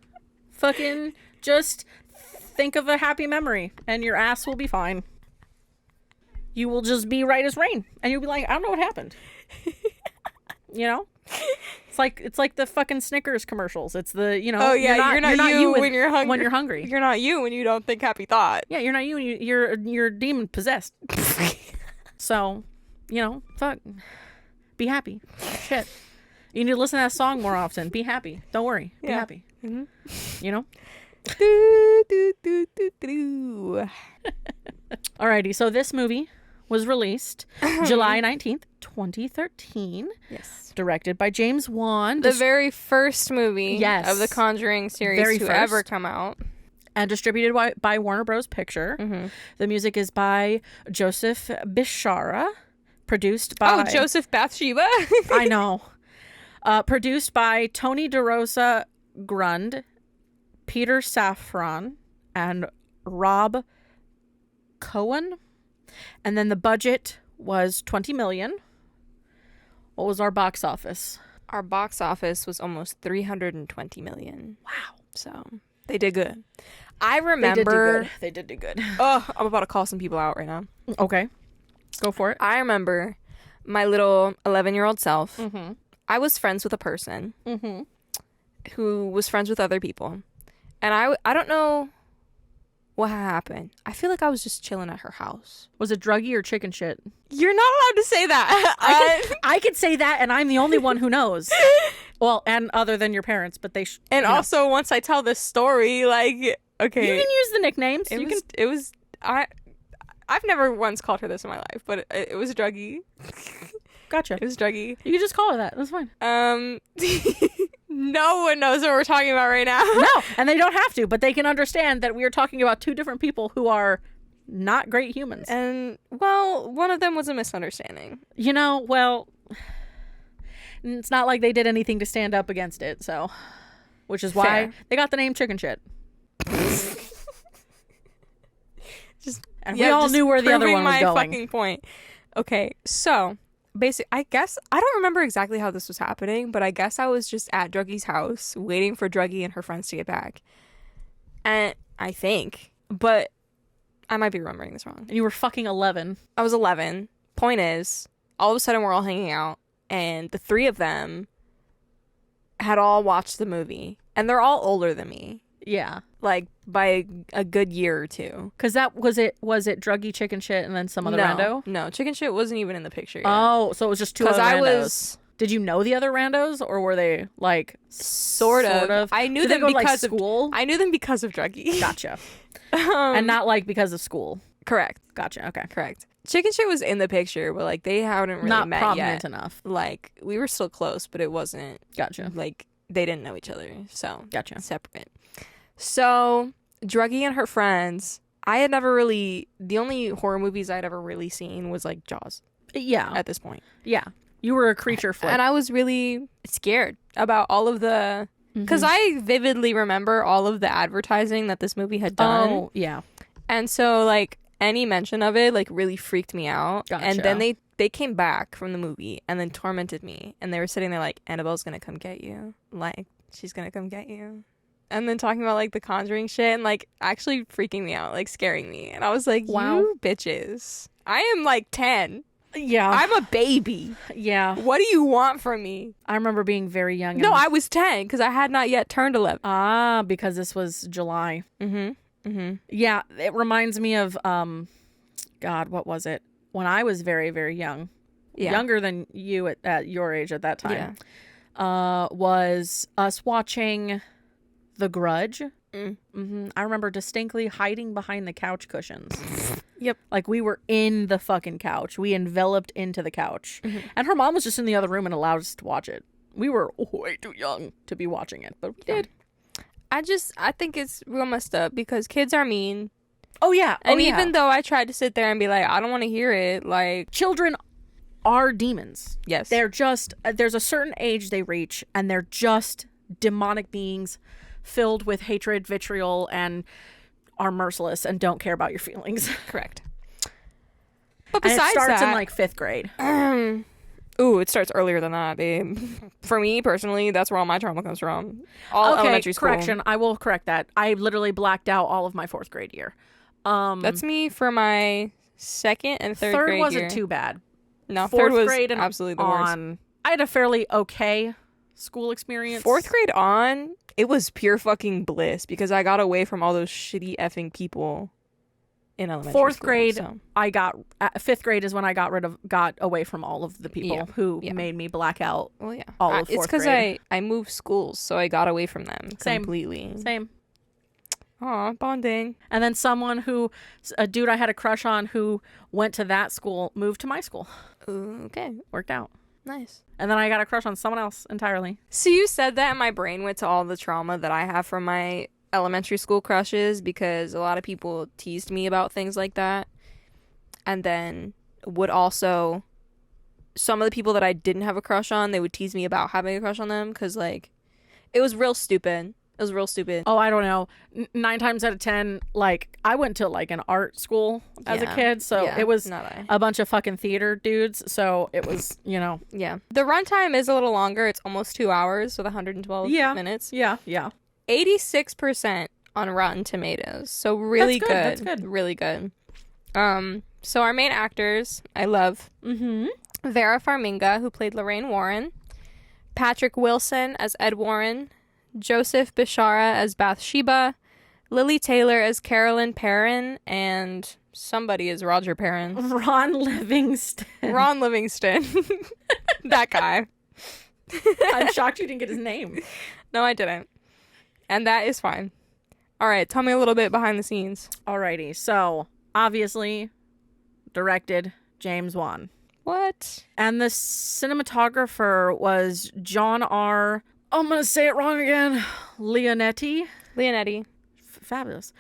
fucking just think of a happy memory and your ass will be fine. You will just be right as rain and you'll be like, I don't know what happened. It's like the fucking Snickers commercials. It's the, oh yeah, you're not you when you're hungry. When you're hungry. You're not you when you don't think happy thought. Yeah, you're not you when you're demon possessed. So, fuck. Be happy. Shit. You need to listen to that song more often. Be happy. Don't worry. Be happy. Mm-hmm. Alrighty, so this movie was released July 19th, 2013. Yes. Directed by James Wan. The very first movie of the Conjuring series to ever come out. And distributed by Warner Bros. Picture. Mm-hmm. The music is by Joseph Bishara. Produced by... Oh, Joseph Bathsheba? I know. Produced by Tony DeRosa Grund, Peter Safran, and Rob Cohen. And then the budget was $20 million. What was our box office? Our box office was almost $320 million. Wow. So they did good. I remember... They did do good. Oh, I'm about to call some people out right now. Okay. Go for it. I remember my little 11-year-old self. Mm-hmm. I was friends with a person mm-hmm. who was friends with other people. And I don't know what happened. I feel like I was just chilling at her house. Was it druggy or chicken shit? You're not allowed to say that. I could say that, and I'm the only one who knows. Well, and other than your parents, but they... And also, once I tell this story, like, okay. You can use the nicknames. I've never once called her this in my life, but it was druggy. Gotcha. It was druggy. You can just call her that. That's fine. No one knows what we're talking about right now. No, and they don't have to, but they can understand that we are talking about two different people who are not great humans. And, well, one of them was a misunderstanding. Well, it's not like they did anything to stand up against it, so... Which is why they got the name Chicken Shit. We all knew where the other one was going. My fucking point. Okay, so... I guess I don't remember exactly how this was happening, but I guess I was just at Druggy's house waiting for Druggy and her friends to get back. And I think, but I might be remembering this wrong. And you were fucking 11. I was 11. Point is, all of a sudden we're all hanging out, and the three of them had all watched the movie, and they're all older than me, Yeah. like by a good year or two. Because that was it druggy chicken shit and then some other rando? No, chicken shit wasn't even in the picture yet. Oh, so it was just two other randos. I was... Did you know the other randos, or were they like Sort of. I knew Did them they go to, because like, school? of... I knew them because of druggy. Gotcha. And not like because of school. Correct. Gotcha. Okay. Correct. Chicken shit was in the picture, but like they hadn't really Not met prominent yet. enough. Like we were still close, but it wasn't. Gotcha. Like they didn't know each other, so Gotcha. separate. So druggy and her friends. I had never really. The only horror movies I'd ever really seen was like Jaws. Yeah. At this point. Yeah. You were a creature flick. And I was really scared about all of the... Because I vividly remember all of the advertising that this movie had done. Oh, yeah. And so, like, any mention of it, like, really freaked me out. Gotcha. And then they came back from the movie and then tormented me. And they were sitting there like, Annabelle's gonna come get you. Like, she's gonna come get you. And then talking about, like, the Conjuring shit and, like, actually freaking me out, like, scaring me. And I was like, wow. You bitches. I am, like, 10. Yeah. I'm a baby. Yeah. What do you want from me? I remember being very young. No, I was 10 because I had not yet turned 11. Ah, because this was July. Yeah, it reminds me of, God, what was it? When I was very, very young. Yeah. Younger than you at your age at that time. Yeah. Was us watching The Grudge. I remember distinctly hiding behind the couch cushions. Yep. Like we were in the fucking couch. We enveloped into the couch. And her mom was just in the other room and allowed us to watch it. We were way too young to be watching it, but we did. I think it's real messed up because kids are mean. Oh, yeah. And even though I tried to sit there and be like, I don't want to hear it, like... Children are demons. Yes. They're just... There's a certain age they reach, and they're just demonic beings filled with hatred, vitriol, and are merciless and don't care about your feelings. Correct. But besides it starts that, in like 5th grade. It starts earlier than that, babe. For me personally, that's where all my trauma comes from. All elementary school. Correction. I will correct that. I literally blacked out all of my 4th grade year. That's me for my 2nd and 3rd grade year. Wasn't too bad. No, 4th 3rd was grade and absolutely the worst. I had a fairly okay school experience. 4th grade on, it was pure fucking bliss because I got away from all those shitty effing people in elementary 4th school, grade, so. 5th grade is when I got away from all of the people who made me black out. Well, yeah. All of 4th It's because I moved schools, so I got away from them completely. Same. Aw, bonding. And then a dude I had a crush on who went to that school, moved to my school. Okay. Worked out. Nice. And then I got a crush on someone else entirely. So you said that and my brain went to all the trauma that I have from my elementary school crushes because a lot of people teased me about things like that. And then would also... Some of the people that I didn't have a crush on, they would tease me about having a crush on them because, like, it was real stupid. It was real stupid. Oh, I don't know. 9 times out of 10, like, I went to, like, an art school as a kid, so it was a bunch of fucking theater dudes, so it was, Yeah. The runtime is a little longer. It's almost 2 hours with 112 minutes. Yeah. 86% on Rotten Tomatoes, so really good. That's good. Really good. So our main actors, I love Vera Farmiga, who played Lorraine Warren, Patrick Wilson as Ed Warren, Joseph Bishara as Bathsheba, Lily Taylor as Carolyn Perrin, and somebody as Roger Perrin. Ron Livingston. That guy. I'm shocked you didn't get his name. No, I didn't. And that is fine. All right, tell me a little bit behind the scenes. Alrighty, so obviously directed James Wan. What? And the cinematographer was John R. I'm going to say it wrong again. Leonetti. Fabulous.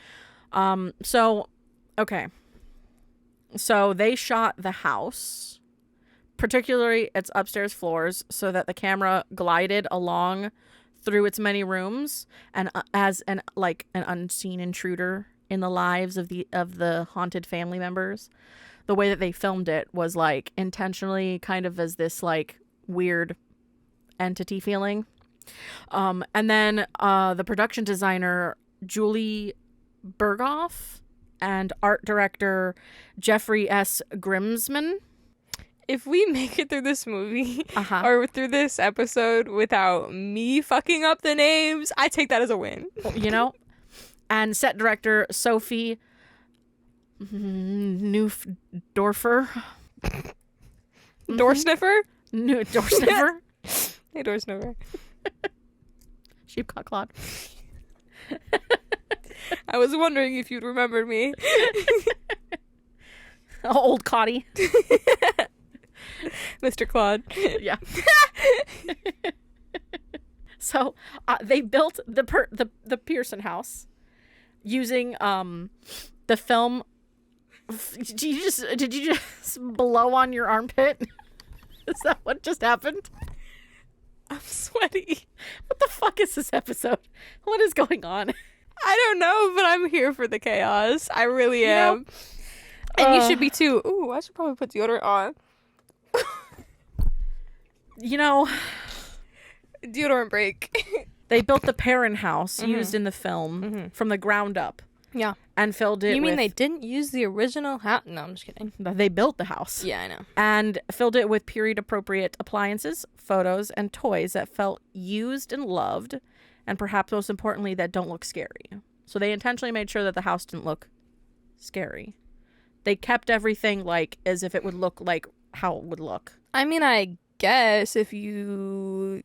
So they shot the house, particularly its upstairs floors, so that the camera glided along through its many rooms and as an unseen intruder in the lives of the haunted family members. The way that they filmed it was like intentionally kind of as this like weird entity feeling. And then the production designer, Julie Berghoff, and art director, Jeffrey S. Grimsman. if we make it through this movie Uh-huh. or through this episode without me fucking up the names, I take that as a win. You know? And set director Sophie Neufdorfer. Door sniffer? Door sniffer. Hey, door sniffer. Sheepcock Claude. I was wondering if you'd remembered me. Old Cotty. Mr. Claude. Yeah. So they built the Pearson house using the film. Did you just blow on your armpit? Is that what just happened? I'm sweaty. What the fuck is this episode? What is going on? I don't know, but I'm here for the chaos. I really am. And you should be too. Ooh, I should probably put deodorant on. You know, Deodorant break. they built the Perrin house used in the film from the ground up. Yeah. And filled it You mean with... they didn't use the original house? No, I'm just kidding. They built the house. Yeah, I know. And filled it with period-appropriate appliances, photos, and toys that felt used and loved, and perhaps most importantly, that don't look scary. So they intentionally made sure that the house didn't look scary. They kept everything like as if it would look like how it would look. I mean, I guess if you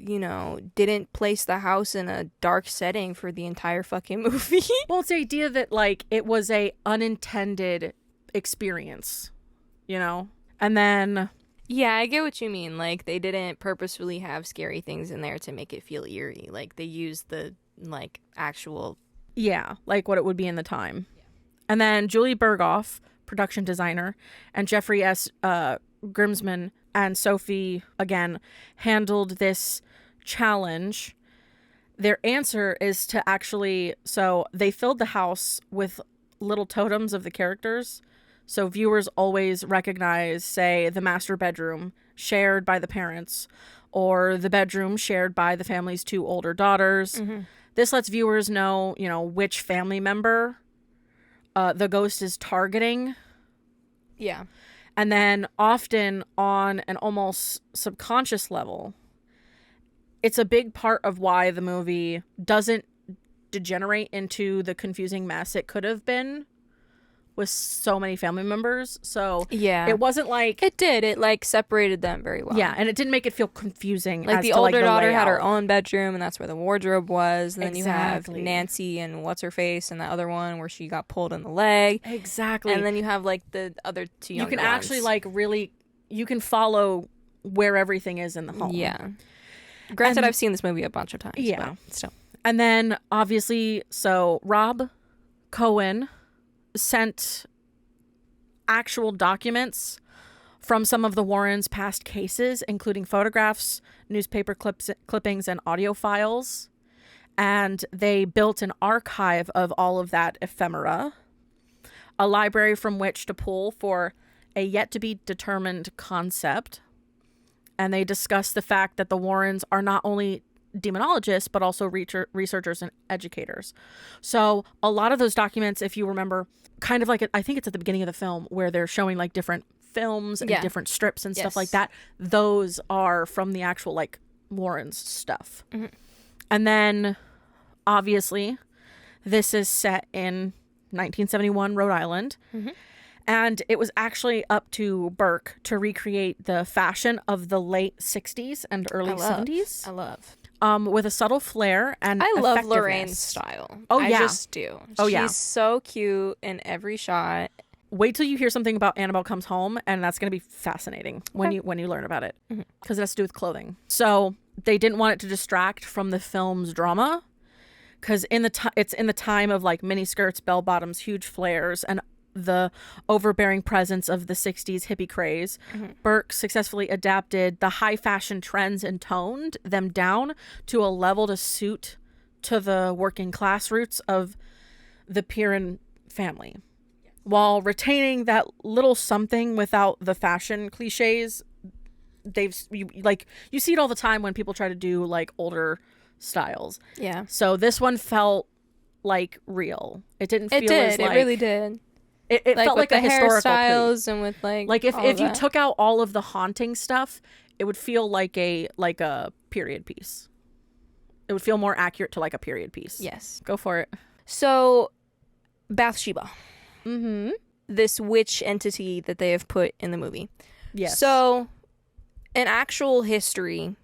didn't place the house in a dark setting for the entire fucking movie. Well, it's the idea that like it was a unintended experience, you know? And then... Yeah, I get what you mean. Like, they didn't purposefully have scary things in there to make it feel eerie. Like, they used the, like, actual... Yeah, like what it would be in the time. Yeah. And then Julie Berghoff, production designer, and Jeffrey S. Grimsman and Sophie, again, handled this challenge. Their answer is to actually... So they filled the house with little totems of the characters. So viewers always recognize, say, the master bedroom shared by the parents or the bedroom shared by the family's two older daughters. Mm-hmm. This lets viewers know, which family member the ghost is targeting. Yeah. And then often on an almost subconscious level, it's a big part of why the movie doesn't degenerate into the confusing mess it could have been with so many family members. So yeah, it wasn't like... It did. It, like, separated them very well. Yeah, and it didn't make it feel confusing. Like, as the to, older daughter layout. had her own bedroom, and that's where the wardrobe was. And then Exactly. you have Nancy and What's-Her-Face and the other one where she got pulled in the leg. Exactly. And then you have, like, the other two younger You can ones. actually, like, really... You can follow where everything is in the home. Yeah. Granted, I've seen this movie a bunch of times. Yeah. But still. And then, obviously, so Rob Cohen sent actual documents from some of the Warrens' past cases, including photographs, newspaper clippings, and audio files. And they built an archive of all of that ephemera, a library from which to pull for a yet-to-be-determined concept. And they discussed the fact that the Warrens are not only demonologists, but also researchers and educators. So a lot of those documents, if you remember, kind of like, I think it's at the beginning of the film where they're showing like different films and different strips and stuff like that. Those are from the actual like Warrens stuff. Mm-hmm. And then obviously this is set in 1971 Rhode Island. Mm-hmm. And it was actually up to Burke to recreate the fashion of the late 60s and early 70s. I love. With a subtle flair and I love effectiveness. Lorraine's style. Oh, yeah. I just do. She's so cute in every shot. Wait till you hear something about Annabelle Comes Home, and that's going to be fascinating when you learn about it, because it has to do with clothing. So they didn't want it to distract from the film's drama, because it's in the time of like mini skirts, bell bottoms, huge flares, and the overbearing presence of the 60s hippie craze. Mm-hmm. Burke successfully adapted the high fashion trends and toned them down to a level to suit to the working class roots of the Perrin family, while retaining that little something without the fashion cliches. You see it all the time when people try to do like older styles. Yeah. So this one felt like real. It didn't feel It did. as like, it really did. It felt like with a the historical hairstyles piece. and with Like if you took out all of the haunting stuff, it would feel like a period piece. It would feel more accurate to like a period piece. Yes. Go for it. So Bathsheba, Mm-hmm. this witch entity that they have put in the movie. Yes. So in actual history,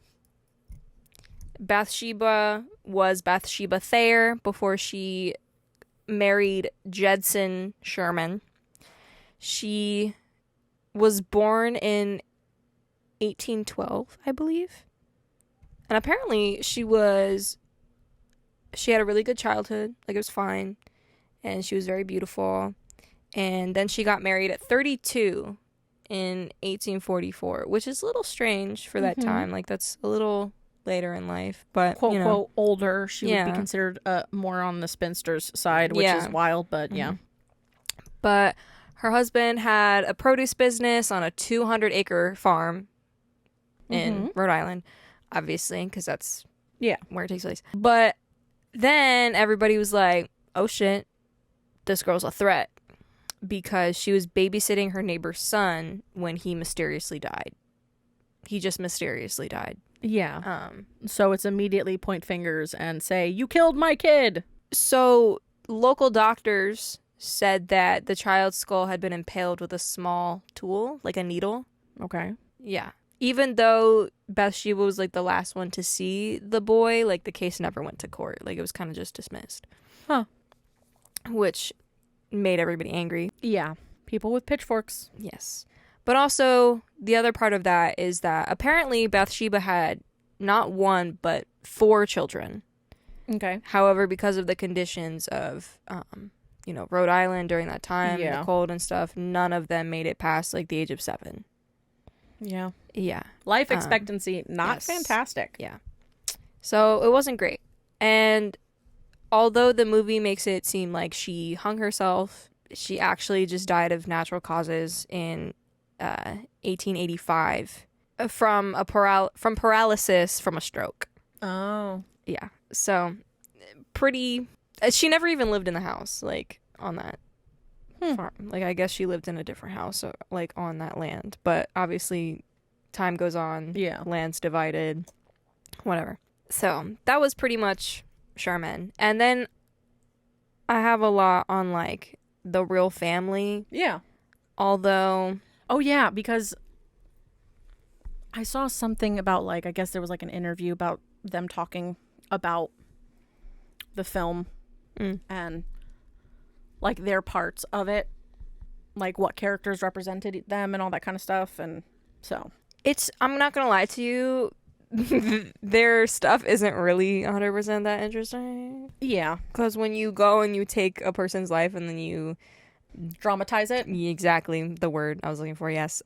Bathsheba was Bathsheba Thayer before she married Jedson Sherman. She was born in 1812, I believe. And apparently she had a really good childhood. Like, it was fine. And she was very beautiful. And then she got married at 32 in 1844, which is a little strange for that time. Like, that's a little later in life, but quote, you know, quote, older. She would be considered more on the spinster's side, which is wild, but yeah. But her husband had a produce business on a 200-acre farm in Rhode Island, obviously, because that's where it takes place. But then everybody was like, oh shit, this girl's a threat, because she was babysitting her neighbor's son when he mysteriously died. He just mysteriously died. Yeah. So it's immediately point fingers and say, you killed my kid. So local doctors said that the child's skull had been impaled with a small tool, like a needle. Okay. Yeah. Even though Bathsheba was like the last one to see the boy, like the case never went to court. Like it was kind of just dismissed. Huh. Which made everybody angry. Yeah. People with pitchforks. Yes. But also, the other part of that is that apparently Bathsheba had not one, but 4 children. Okay. However, because of the conditions of, Rhode Island during that time, the cold and stuff, none of them made it past, like, the age of 7. Yeah. Yeah. Life expectancy, not fantastic. Yeah. So, it wasn't great. And although the movie makes it seem like she hung herself, she actually just died of natural causes in 1885 from paralysis from a stroke. Oh. Yeah. So pretty. She never even lived in the house, like on that farm. Like I guess she lived in a different house, like on that land. But obviously, time goes on. Yeah. Land's divided. Whatever. So that was pretty much Charmaine. And then I have a lot on like the real family. Yeah. Although. Oh, yeah, because I saw something about, like, I guess there was, like, an interview about them talking about the film and, like, their parts of it, like, what characters represented them and all that kind of stuff, and so. I'm not going to lie to you, their stuff isn't really 100% that interesting. Yeah. Because when you go and you take a person's life and then you dramatize it. Exactly the word I was looking for. Yes.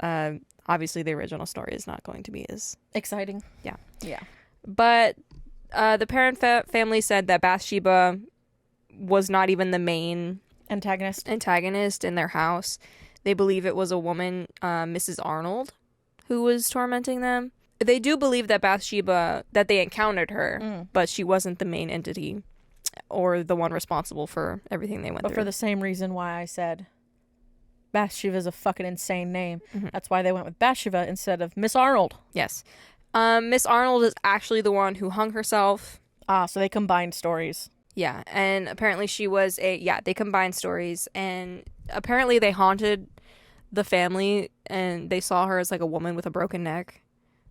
Obviously, the original story is not going to be as exciting. Yeah. Yeah. But the parent family said that Bathsheba was not even the main antagonist in their house. They believe it was a woman, Mrs. Arnold, who was tormenting them. They do believe that that they encountered her, but she wasn't the main entity or the one responsible for everything they went through. But for the same reason why I said Bathsheba is a fucking insane name. That's why they went with Bathsheba instead of Miss Arnold. Yes. Miss Arnold is actually the one who hung herself. So they combined stories. Yeah, and apparently she was they combined stories, and apparently they haunted the family, and they saw her as like a woman with a broken neck.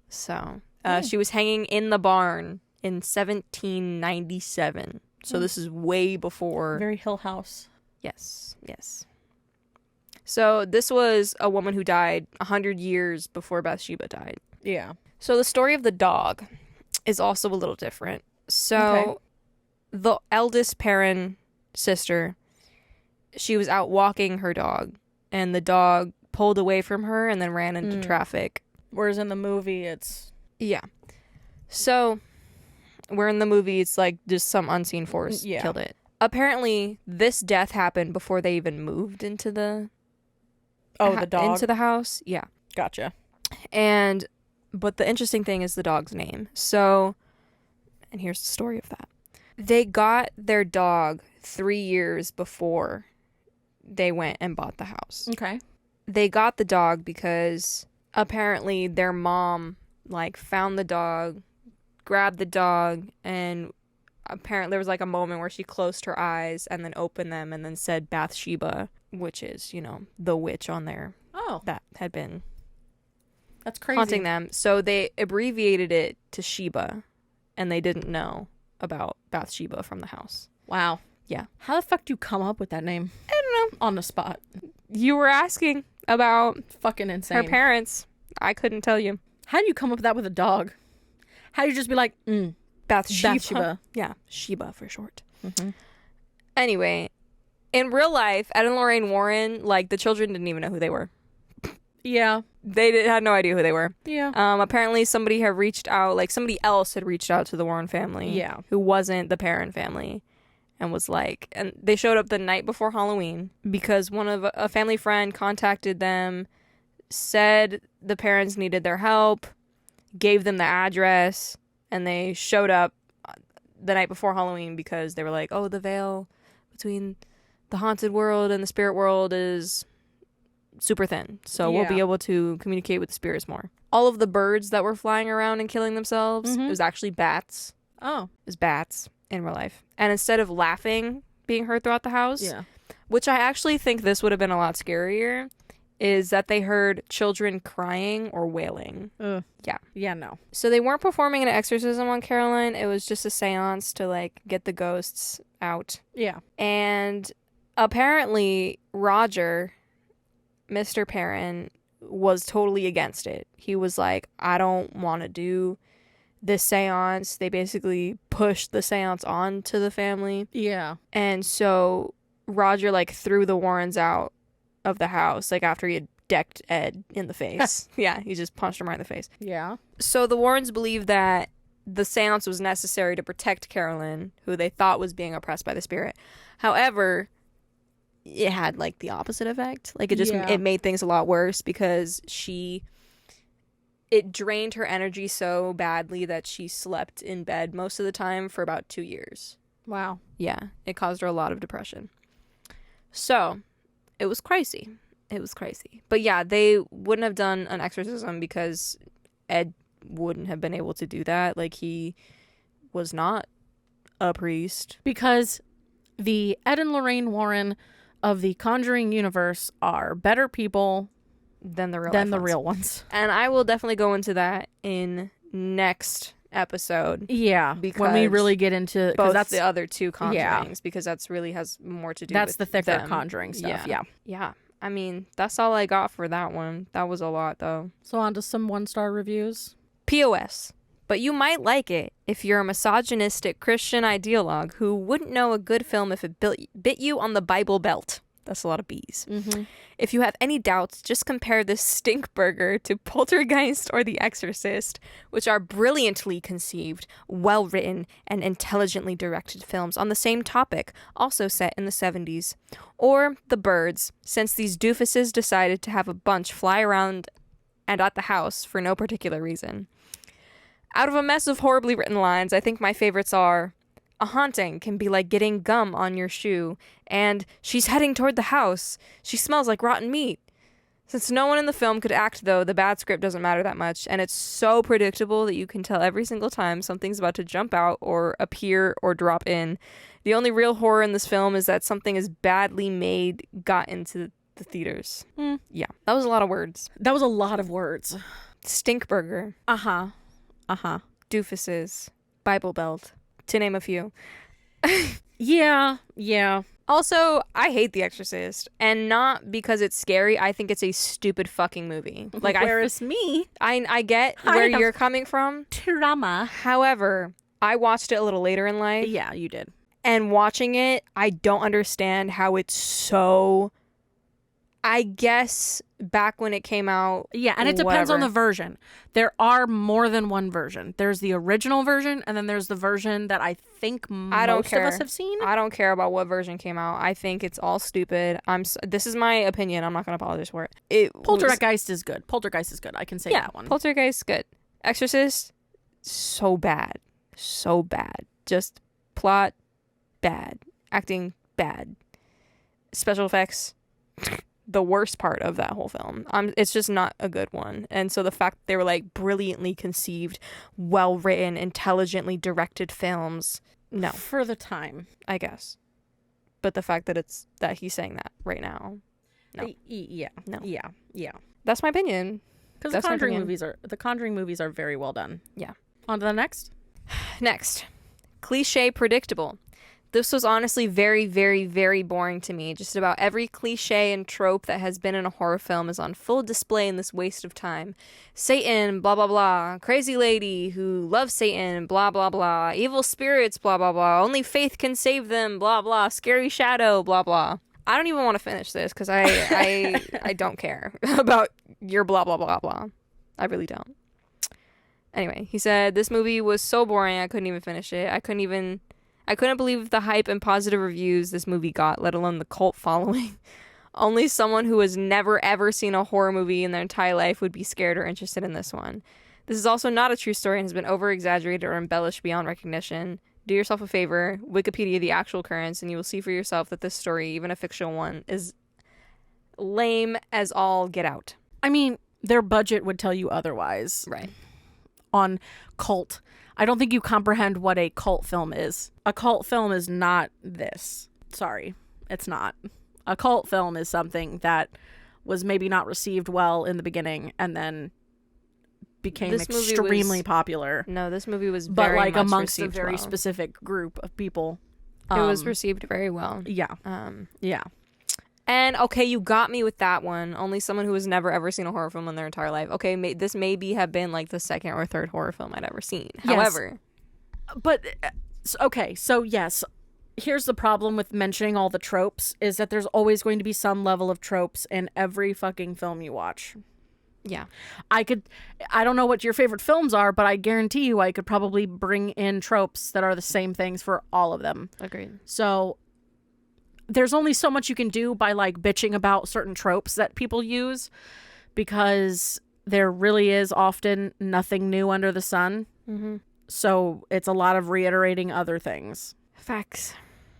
So she was hanging in the barn in 1797. So this is way before. Very Hill House. Yes, yes. So this was a woman who died 100 years before Bathsheba died. Yeah. So the story of the dog is also a little different. So the eldest Perrin sister, she was out walking her dog, and the dog pulled away from her and then ran into traffic. Whereas in the movie, it's... Yeah. So... where in the movie it's like just some unseen force killed it. Apparently, this death happened before they even moved into the the dog into the house. Yeah, gotcha. But the interesting thing is the dog's name. So, and here's the story of that. They got their dog 3 years before they went and bought the house. Okay. They got the dog because apparently their mom, like, found the dog, grabbed the dog, and apparently there was, like, a moment where she closed her eyes and then opened them and then said Bathsheba, which is, you know, the witch on there. Oh. That had been That's crazy. haunting them. So they abbreviated it to Sheba, and they didn't know about Bathsheba from the house. Wow. Yeah. How the fuck do you come up with that name? I don't know. On the spot. You were asking about Fucking insane. her parents. I couldn't tell you. How do you come up with that with a dog? How do you just be like, Bathsheba. Yeah, Sheba for short. Mm-hmm. Anyway, in real life, Ed and Lorraine Warren, like, the children didn't even know who they were. Yeah. They had no idea who they were. Yeah. Apparently somebody had reached out, like, somebody else had reached out to the Warren family. Yeah. Who wasn't the Perrin family. And was like, and they showed up the night before Halloween because a family friend contacted them, said the parents needed their help, gave them the address, and they showed up the night before Halloween because they were like, oh, the veil between the haunted world and the spirit world is super thin, so we'll be able to communicate with the spirits more. All of the birds that were flying around and killing themselves, it was actually bats. Oh. It was bats in real life. And instead of laughing being heard throughout the house, which I actually think this would have been a lot scarier, is that they heard children crying or wailing. Yeah. Yeah, no. So they weren't performing an exorcism on Caroline. It was just a seance to, like, get the ghosts out. Yeah. And apparently Roger, Mr. Perrin, was totally against it. He was like, I don't want to do this seance. They basically pushed the seance on to the family. Yeah. And so Roger, like, threw the Warrens out of the house, like, after he had decked Ed in the face. Yeah, he just punched him right in the face. Yeah. So the Warrens believed that the seance was necessary to protect Carolyn, who they thought was being oppressed by the spirit. However, it had, like, the opposite effect. Like, it made things a lot worse because it drained her energy so badly that she slept in bed most of the time for about 2 years. Wow. Yeah, it caused her a lot of depression. So, it was crazy. It was crazy. But yeah, they wouldn't have done an exorcism because Ed wouldn't have been able to do that. Like, he was not a priest. Because the Ed and Lorraine Warren of the Conjuring universe are better people than the real ones. And I will definitely go into that in next episode. Yeah, because when we really get into both that's the other two Conjurings, because that's really has more to do. That's with the thicker them. Conjuring stuff. Yeah. I mean, that's all I got for that one. That was a lot, though. So on to some 1-star reviews. POS. But you might like it if you're a misogynistic Christian ideologue who wouldn't know a good film if it bit you on the Bible belt. That's a lot of B's. Mm-hmm. If you have any doubts, just compare this stink burger to Poltergeist or The Exorcist, which are brilliantly conceived, well-written, and intelligently directed films on the same topic, also set in the 70s. Or The Birds, since these doofuses decided to have a bunch fly around and at the house for no particular reason. Out of a mess of horribly written lines, I think my favorites are: a haunting can be like getting gum on your shoe, and she's heading toward the house. She smells like rotten meat. Since no one in the film could act, though, the bad script doesn't matter that much, and it's so predictable that you can tell every single time something's about to jump out or appear or drop in. The only real horror in this film is that something is badly made got into the theaters. Yeah, that was a lot of words. That was a lot of words. Stink burger. Doofuses. Bible belt. To name a few. Yeah. Also, I hate The Exorcist, and not because it's scary. I think it's a stupid fucking movie. Like, whereas me, I get where you're coming from. Trauma. However, I watched it a little later in life. Yeah, you did. And watching it, I don't understand how it's so. I guess back when it came out. Yeah, and it depends on the version. There are more than one version. There's the original version, and then there's the version that I think most of us have seen. I don't care about what version came out. I think it's all stupid. This is my opinion. I'm not going to apologize for it. Poltergeist is good. Poltergeist is good. I can say that one. Poltergeist, good. Exorcist, so bad. So bad. Just plot, bad. Acting, bad. special effects, the worst part of that whole film. It's just not a good one. And so the fact that they were like brilliantly conceived, well written, intelligently directed films, no, For the time. I guess. But the fact that he's saying that right now, no. Yeah. No. Yeah. That's my opinion. Because That's my opinion. the Conjuring movies are very well done. Yeah. On to the next. Next, cliche predictable. This was honestly very, very, very boring to me. Just about every cliche and trope that has been in a horror film is on full display in this waste of time. Satan, blah, blah, blah. Crazy lady who loves Satan, blah, blah, blah. Evil spirits, blah, blah, blah. Only faith can save them, blah, blah. Scary shadow, blah, blah. I don't even want to finish this because I don't care about your blah, blah, blah, blah. I really don't. Anyway, he said, this movie was so boring I couldn't even finish it. I couldn't believe the hype and positive reviews this movie got, let alone the cult following. Only someone who has never ever seen a horror movie in their entire life would be scared or interested in this one. This is also not a true story and has been over-exaggerated or embellished beyond recognition. Do yourself a favor, Wikipedia the actual occurrence, and you will see for yourself that this story, even a fictional one, is lame as all get out. I mean, their budget would tell you otherwise. Right. On cult. I don't think you comprehend what a cult film is. A cult film is not this. Sorry, it's not. A cult film is something that was maybe not received well in the beginning and then became extremely popular. No, this movie was but very like much amongst a received very well. specific group of people. It was received very well. Yeah. Yeah. And okay, you got me with that one. Only someone who has never ever seen a horror film in their entire life. Okay, this maybe have been like the second or third horror film I'd ever seen. Yes. However, but okay, so yes, here's the problem with mentioning all the tropes is that there's always going to be some level of tropes in every fucking film you watch. yeah, I don't know what your favorite films are, but I guarantee you I could probably bring in tropes that are the same things for all of them. agreed. So there's only so much you can do by like bitching about certain tropes that people use because there really is often nothing new under the sun. Mm-hmm. So it's a lot of reiterating other things. Facts.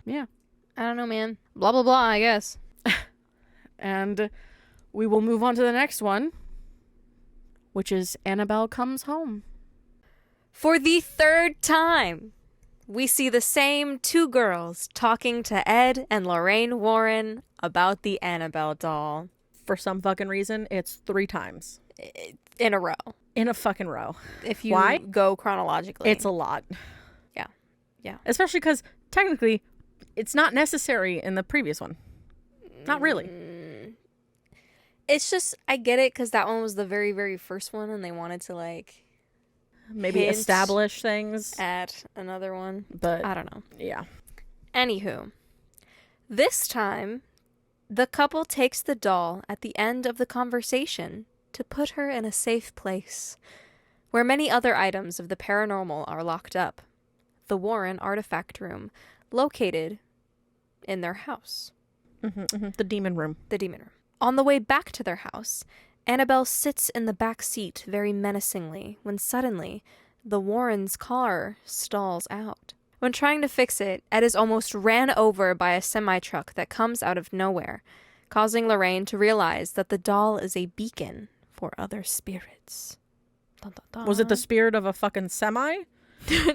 Yeah. I don't know, man. Blah, blah, blah, I guess. And we will move on to the next one, which is Annabelle Comes Home. For the third time, we see the same two girls talking to Ed and Lorraine Warren about the Annabelle doll. For some fucking reason, it's 3 times. In a row. In a fucking row. If you Why? go chronologically. It's a lot. Yeah. Yeah. Especially because technically it's not necessary in the previous one. Not really. It's just, I get it because that one was the very, very first one and they wanted to like Maybe hint establish things. at another one. But I don't know. yeah. Anywho, this time, the couple takes the doll at the end of the conversation to put her in a safe place, where many other items of the paranormal are locked up. The Warren artifact room, located in their house. The demon room. The demon room. On the way back to their house, Annabelle sits in the back seat very menacingly when suddenly the Warrens' car stalls out. When trying to fix it, Ed is almost ran over by a semi-truck that comes out of nowhere, causing Lorraine to realize that the doll is a beacon for other spirits. Dun, dun, dun. Was it the spirit of a fucking semi?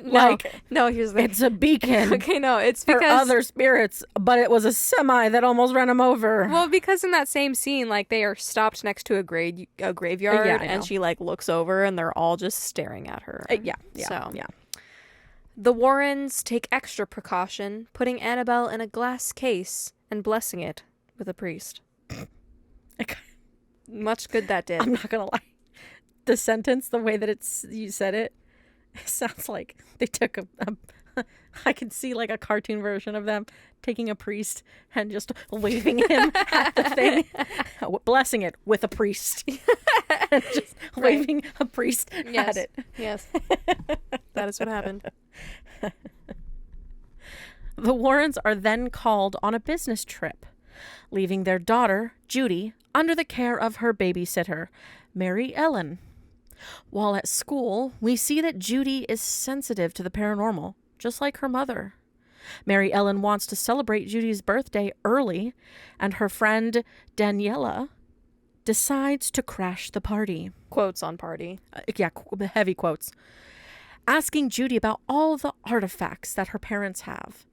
No, here's the... It's a beacon. Okay, no, it's for because... other spirits, but it was a semi that almost ran him over. Well, because in that same scene, like, they are stopped next to a graveyard, Yeah, I know. and she, like, looks over, and they're all just staring at her. Yeah. So, the Warrens take extra precaution, putting Annabelle in a glass case and blessing it with a priest. Much good that did. I'm not gonna lie. The sentence, the way that you said it, sounds like they took I could see like a cartoon version of them taking a priest and just waving him at the thing, blessing it with a priest, and just waving a priest at it. Yes, that is what happened. The Warrens are then called on a business trip, leaving their daughter, Judy, under the care of her babysitter, Mary Ellen. While at school, we see that Judy is sensitive to the paranormal, just like her mother. Mary Ellen wants to celebrate Judy's birthday early, and her friend Daniela decides to crash the party. Quotes on party. Heavy quotes. Asking Judy about all the artifacts that her parents have.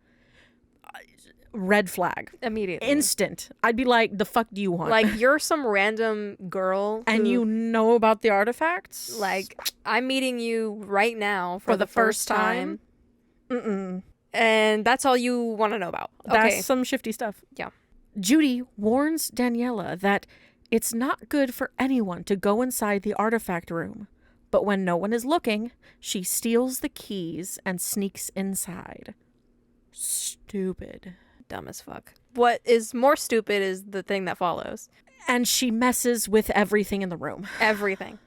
Red flag. Immediately. Instant. I'd be like, the fuck do you want? Like, you're some random girl and you know about the artifacts? Like, I'm meeting you right now for the first time. Mm-mm. And that's all you want to know about. That's Okay. some shifty stuff. Yeah. Judy warns Daniela that it's not good for anyone to go inside the artifact room. But when no one is looking, she steals the keys and sneaks inside. Stupid. Dumb as fuck. What is more stupid is the thing that follows. And she messes with everything in the room. Everything.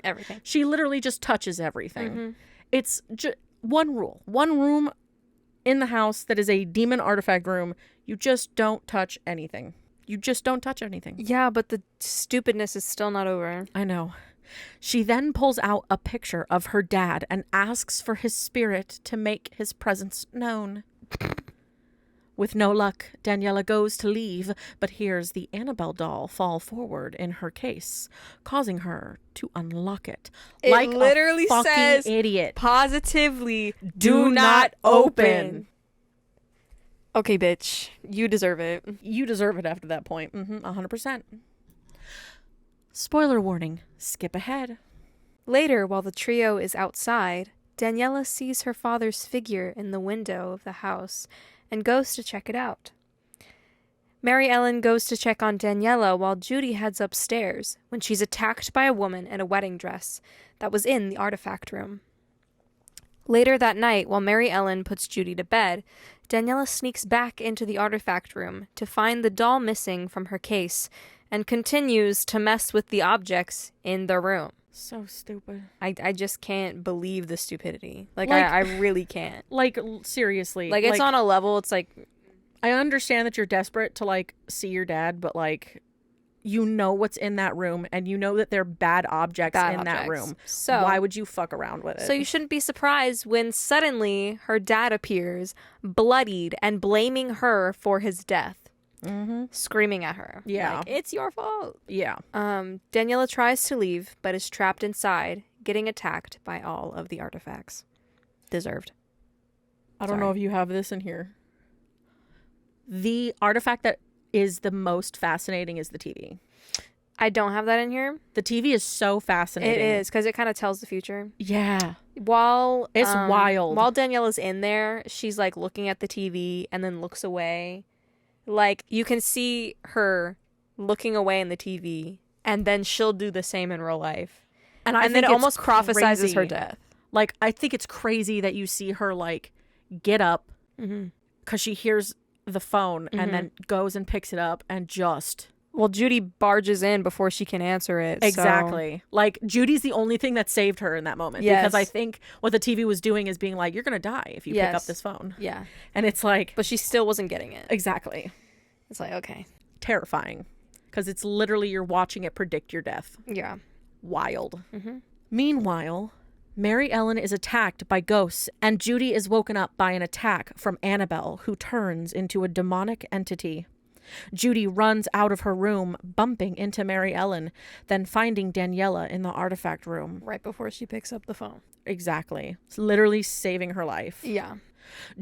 She literally just touches everything. Mm-hmm. It's just one rule. One room in the house that is a demon artifact room. You just don't touch anything. Yeah, but the stupidness is still not over. I know. She then pulls out a picture of her dad and asks for his spirit to make his presence known. With no luck, Daniela goes to leave, but hears the Annabelle doll fall forward in her case, causing her to unlock it. It like literally a fucking says, idiot. Positively, Do not open. Okay, bitch. You deserve it. You deserve it after that point. 100%. Spoiler warning. Skip ahead. Later, while the trio is outside, Daniela sees her father's figure in the window of the house and goes to check it out. Mary Ellen goes to check on Daniela while Judy heads upstairs when she's attacked by a woman in a wedding dress that was in the artifact room. Later that night, while Mary Ellen puts Judy to bed, Daniela sneaks back into the artifact room to find the doll missing from her case and continues to mess with the objects in the room. So stupid. I just can't believe the stupidity. I really can't. Seriously. It's on a level, it's like... I understand that you're desperate to, see your dad, but, you know what's in that room, and you know that they're bad objects that room. So why would you fuck around with it? So you shouldn't be surprised when suddenly her dad appears, bloodied, and blaming her for his death. Mm-hmm. Screaming at her. Yeah. It's your fault. Yeah. Daniela tries to leave, but is trapped inside, getting attacked by all of the artifacts. Deserved. I don't know if you have this in here. The artifact that is the most fascinating is the TV. I don't have that in here. The TV is so fascinating. It is, because it kind of tells the future. Yeah. It's wild. While Daniela's in there, she's looking at the TV and then looks away. You can see her looking away in the TV, and then she'll do the same in real life. And then it almost prophesizes her death. I think it's crazy that you see her, get up because she hears the phone and then goes and picks it up and just... Well, Judy barges in before she can answer it. Exactly. So. Judy's the only thing that saved her in that moment. Yes. Because I think what the TV was doing is being you're going to die if you pick up this phone. Yeah. And it's But she still wasn't getting it. Exactly. It's okay. Terrifying. Because it's literally you're watching it predict your death. Yeah. Wild. Mm-hmm. Meanwhile, Mary Ellen is attacked by ghosts, and Judy is woken up by an attack from Annabelle, who turns into a demonic entity. Judy runs out of her room, bumping into Mary Ellen, then finding Daniela in the artifact room. Right before she picks up the phone. Exactly. It's literally saving her life. Yeah.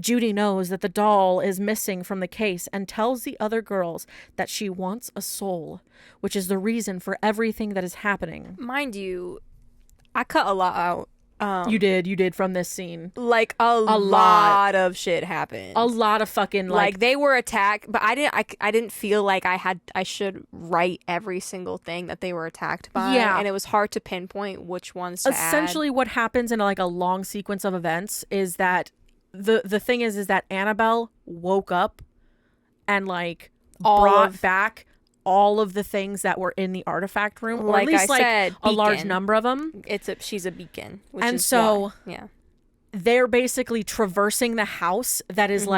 Judy knows that the doll is missing from the case and tells the other girls that she wants a soul, which is the reason for everything that is happening. Mind you, I cut a lot out. You did from this scene. A lot of shit happened. A lot of fucking they were attacked, but I didn't feel like I should write every single thing that they were attacked by. Yeah. And it was hard to pinpoint which ones to Essentially add. What happens in a long sequence of events is that the thing is that Annabelle woke up and brought back all of the things that were in the artifact room, or at least a large number of them. She's a beacon, and so they're basically traversing the house that is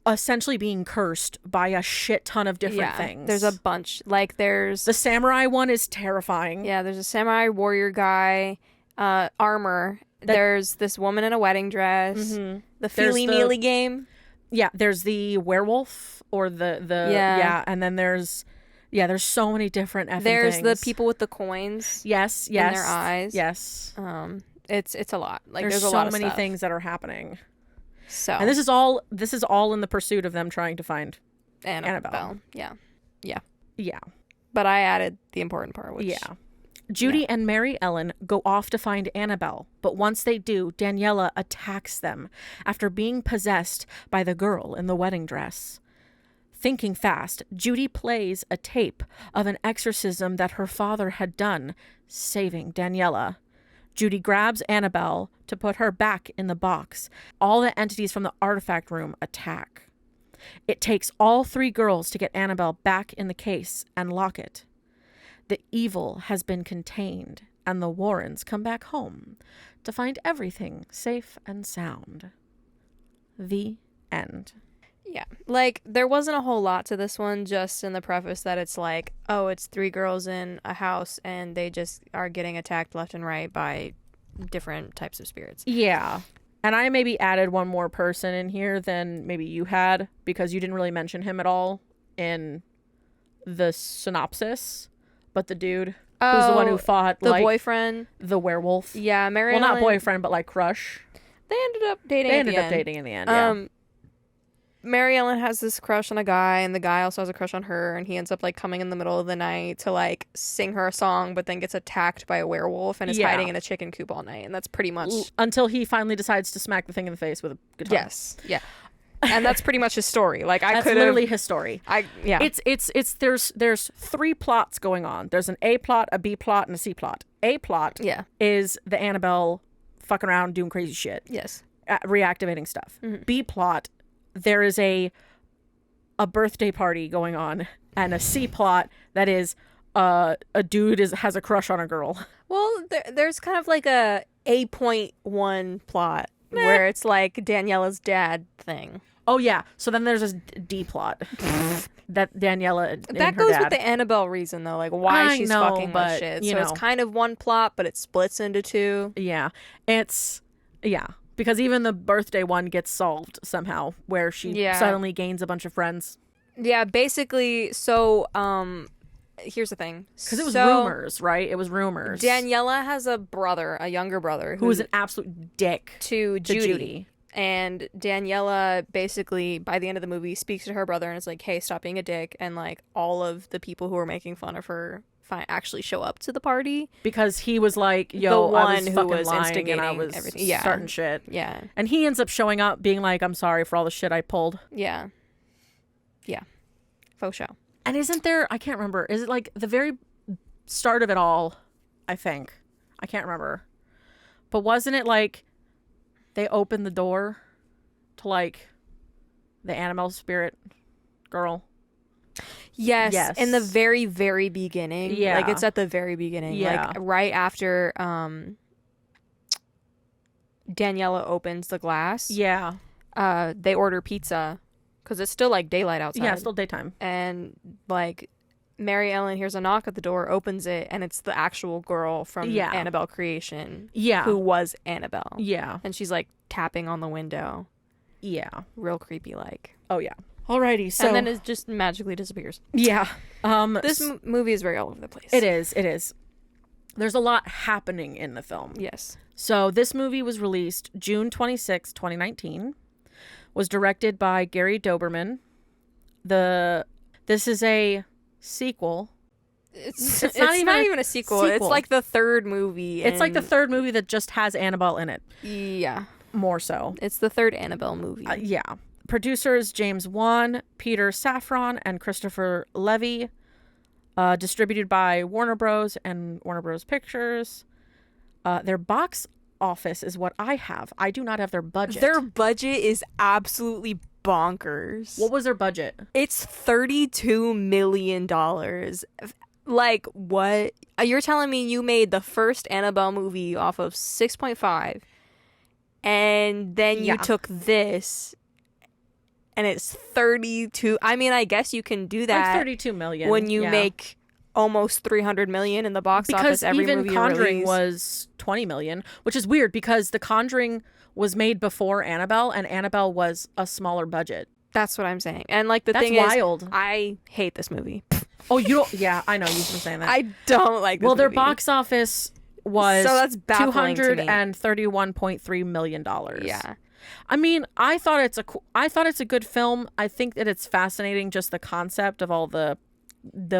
essentially being cursed by a shit ton of different things. There's a bunch. There's the samurai one is terrifying. Yeah, there's a samurai warrior guy, armor. There's this woman in a wedding dress. Mm-hmm. The feely mealy game. Yeah, there's the werewolf or the Yeah. and then there's so many different effing There's things. the people with the coins Yes, in their eyes. yes. It's a lot. Like there's a so lot of many stuff. things that are happening. So And this is all in the pursuit of them trying to find Annabelle. Yeah. Yeah. But I added the important part, which Judy and Mary Ellen go off to find Annabelle, but once they do, Daniela attacks them after being possessed by the girl in the wedding dress. Thinking fast, Judy plays a tape of an exorcism that her father had done, saving Daniela. Judy grabs Annabelle to put her back in the box. All the entities from the artifact room attack. It takes all 3 girls to get Annabelle back in the case and lock it. The evil has been contained, and the Warrens come back home to find everything safe and sound. The end. Yeah. Like, there wasn't a whole lot to this one, just in the preface that it's like, oh, it's 3 girls in a house, and they just are getting attacked left and right by different types of spirits. Yeah. And I maybe added one more person in here than maybe you had, because you didn't really mention him at all in the synopsis. But the dude who's the one who fought the boyfriend, the werewolf. Yeah, Mary Well, Ellen, not boyfriend, but like crush. They ended up dating. Dating in the end. Yeah. Mary Ellen has this crush on a guy, and the guy also has a crush on her, and he ends up like coming in the middle of the night to like sing her a song, but then gets attacked by a werewolf and is hiding in a chicken coop all night, and that's pretty much until he finally decides to smack the thing in the face with a guitar. Yes. Yeah. And that's pretty much his story. Like that's literally his story. It's there's 3 plots going on. There's an A plot, a B plot, and a C plot. A plot is the Annabelle fucking around doing crazy shit. Yes. Reactivating stuff. Mm-hmm. B plot, there is a birthday party going on, and a C plot that is a dude has a crush on a girl. Well, there's kind of like a 8.1 plot where it's like Daniela's dad thing. Oh yeah, so then there's this D plot that Daniela that goes with the Annabelle reason though, like why she's fucking with shit. So it's kind of one plot, but it splits into 2. Yeah, because even the birthday one gets solved somehow, where she suddenly gains a bunch of friends. Yeah, basically. So here's the thing, because it was rumors, right? It was rumors. Daniela has a younger brother who is an absolute dick to Judy. And Daniela basically, by the end of the movie, speaks to her brother and is like, hey, stop being a dick. And like all of the people who are making fun of her actually show up to the party. Because he was like, yo, I was who was lying instigating and I was everything. starting shit. Yeah. And he ends up showing up being like, I'm sorry for all the shit I pulled. Yeah. Yeah. Faux show. And isn't there, I can't remember, is it like the very start of it all, I think. I can't remember. But wasn't it like they opened the door to like the Annabelle spirit girl? Yes. In the very, very beginning. Yeah. Like it's at the very beginning. Yeah. Like right after Daniela opens the glass. Yeah. They order pizza because it's still like daylight outside. Yeah, it's still daytime. And like Mary Ellen hears a knock at the door, opens it, and it's the actual girl from Annabelle Creation. Yeah. Who was Annabelle. Yeah. And she's like tapping on the window. Yeah. Real creepy like. Oh yeah. Alrighty, so... And then it just magically disappears. Yeah. This movie is very all over the place. It is. There's a lot happening in the film. Yes. So this movie was released June 26, 2019. Was directed by Gary Doberman. This is a sequel. It's not even a sequel. It's like the 3rd movie. It's like the 3rd movie that just has Annabelle in it. Yeah. More so. It's the 3rd Annabelle movie. Yeah. Producers James Wan, Peter Safran, and Christopher Levy. Distributed by Warner Bros. And Warner Bros. Pictures. Their box office is what I have. I do not have their budget. Their budget is absolutely bonkers. What was their budget? It's $32 million. Like, what? You're telling me you made the first Annabelle movie off of 6.5, and then you took this, and it's 32. I mean, I guess you can do that. Like 32 million. When you make almost 300 million in the box office every even movie Conjuring release. was 20 million, which is weird because The Conjuring was made before Annabelle, and Annabelle was a smaller budget. That's what I'm saying. And like That's thing wild. is, I hate this movie. Oh, you don't? Yeah, I know you've been saying that. I don't like this well, their movie. box office was So that's baffling to me. $231.3 million. Yeah. I mean, I thought it's a good film. I think that it's fascinating, just the concept of all the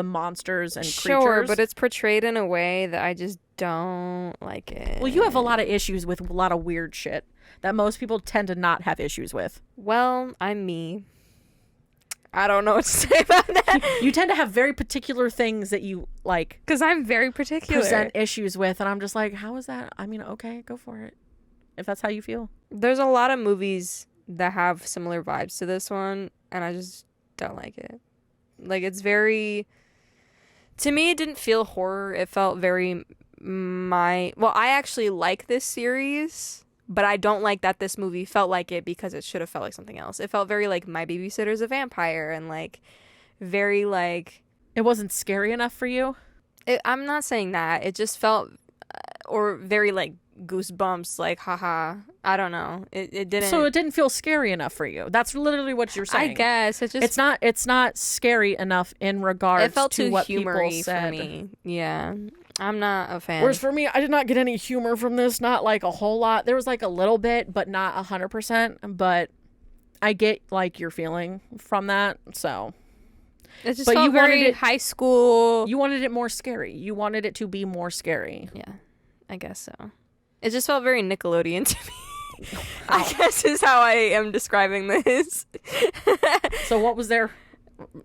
monsters and creatures. Sure, but it's portrayed in a way that I just don't like it. Well, you have a lot of issues with a lot of weird shit that most people tend to not have issues with. Well, I'm me. I don't know what to say about that. You tend to have very particular things that you like Because I'm very particular. present issues with, and I'm just like, how is that? I mean, okay, go for it. If that's how you feel. There's a lot of movies that have similar vibes to this one, and I just don't like it. Like, it's very... To me, it didn't feel horror. It felt very Well, I actually like this series, but I don't like that this movie felt like it because it should have felt like something else. It felt very like My Babysitter's a Vampire and, like, very, like... It wasn't scary enough for you? I'm not saying that. It just felt... or very, like, Goosebumps, like, haha. I don't know. It didn't... So it didn't feel scary enough for you. That's literally what you're saying. I guess. It just... It's not scary enough in regards it felt to too what humory people said. for me. Yeah. I'm not a fan. Whereas for me, I did not get any humor from this. Not like a whole lot. There was like a little bit, but not 100%. But I get like your feeling from that. So it just felt very high school. You wanted it more scary. You wanted it to be more scary. Yeah, I guess so. It just felt very Nickelodeon to me. I guess is how I am describing this. So what was their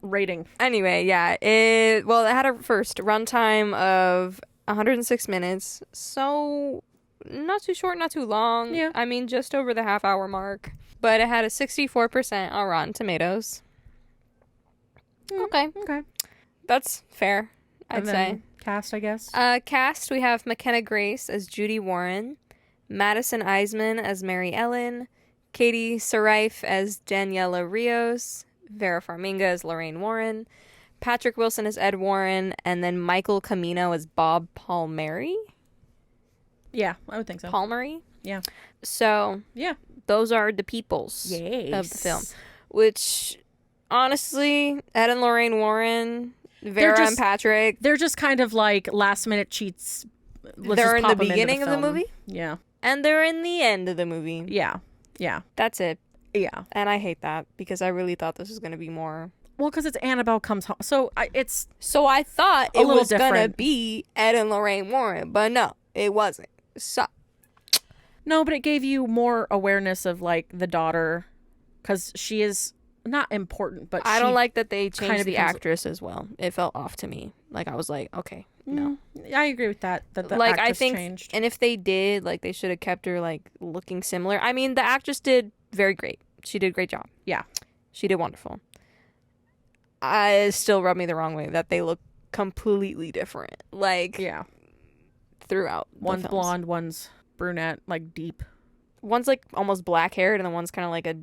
rating? Anyway, yeah. It had a first runtime of 106 minutes. So not too short, not too long. Yeah. I mean, just over the half-hour mark. But it had a 64% on Rotten Tomatoes. Okay. That's fair, I'd say. Cast, I guess. Cast, we have McKenna Grace as Judy Warren, Madison Eisman as Mary Ellen, Katie Sarife as Daniela Rios, Vera Farmiga as Lorraine Warren, Patrick Wilson as Ed Warren, and then Michael Camino as Bob Palmieri. Yeah, I would think so. Palmieri? Yeah. So, yeah, those are the peoples yes. of the film. Which, honestly, Ed and Lorraine Warren... Vera and Patrick. They're just kind of like last minute cheats. They're in the beginning of the movie? Yeah. And they're in the end of the movie. Yeah. Yeah. That's it. Yeah. And I hate that because I really thought this was going to be more... Well, because it's Annabelle Comes Home. So I thought it was going to different. be Ed and Lorraine Warren, but no, it wasn't. So... No, but it gave you more awareness of like the daughter because she is... not important, but I don't like that they changed kind of the actress as well. It felt off to me. Like, I was like, okay, no. I agree with that the like, actress I think, changed. And if they did, like, they should have kept her, like, looking similar. I mean, the actress did very great. She did a great job. Yeah. She did wonderful. It still rubbed me the wrong way that they look completely different. Like, yeah. Throughout One's the films. blonde, one's brunette, like deep. One's, like, almost black-haired, and then one's kind of like a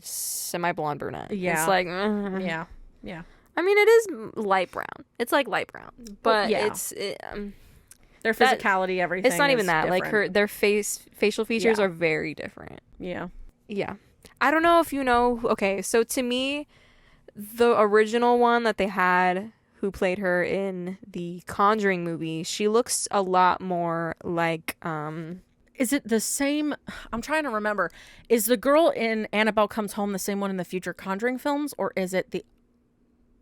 semi-blonde brunette. Yeah. It's like... Yeah. Yeah. I mean, it is light brown. It's like light brown, but yeah. it's their physicality, everything. It's not even that. Different. Like their facial features are very different. Yeah. Yeah. I don't know if you know. Okay, so to me, the original one that they had, who played her in the Conjuring movie, she looks a lot more like. Is it the same? I'm trying to remember. Is the girl in Annabelle Comes Home the same one in the future Conjuring films, or is it the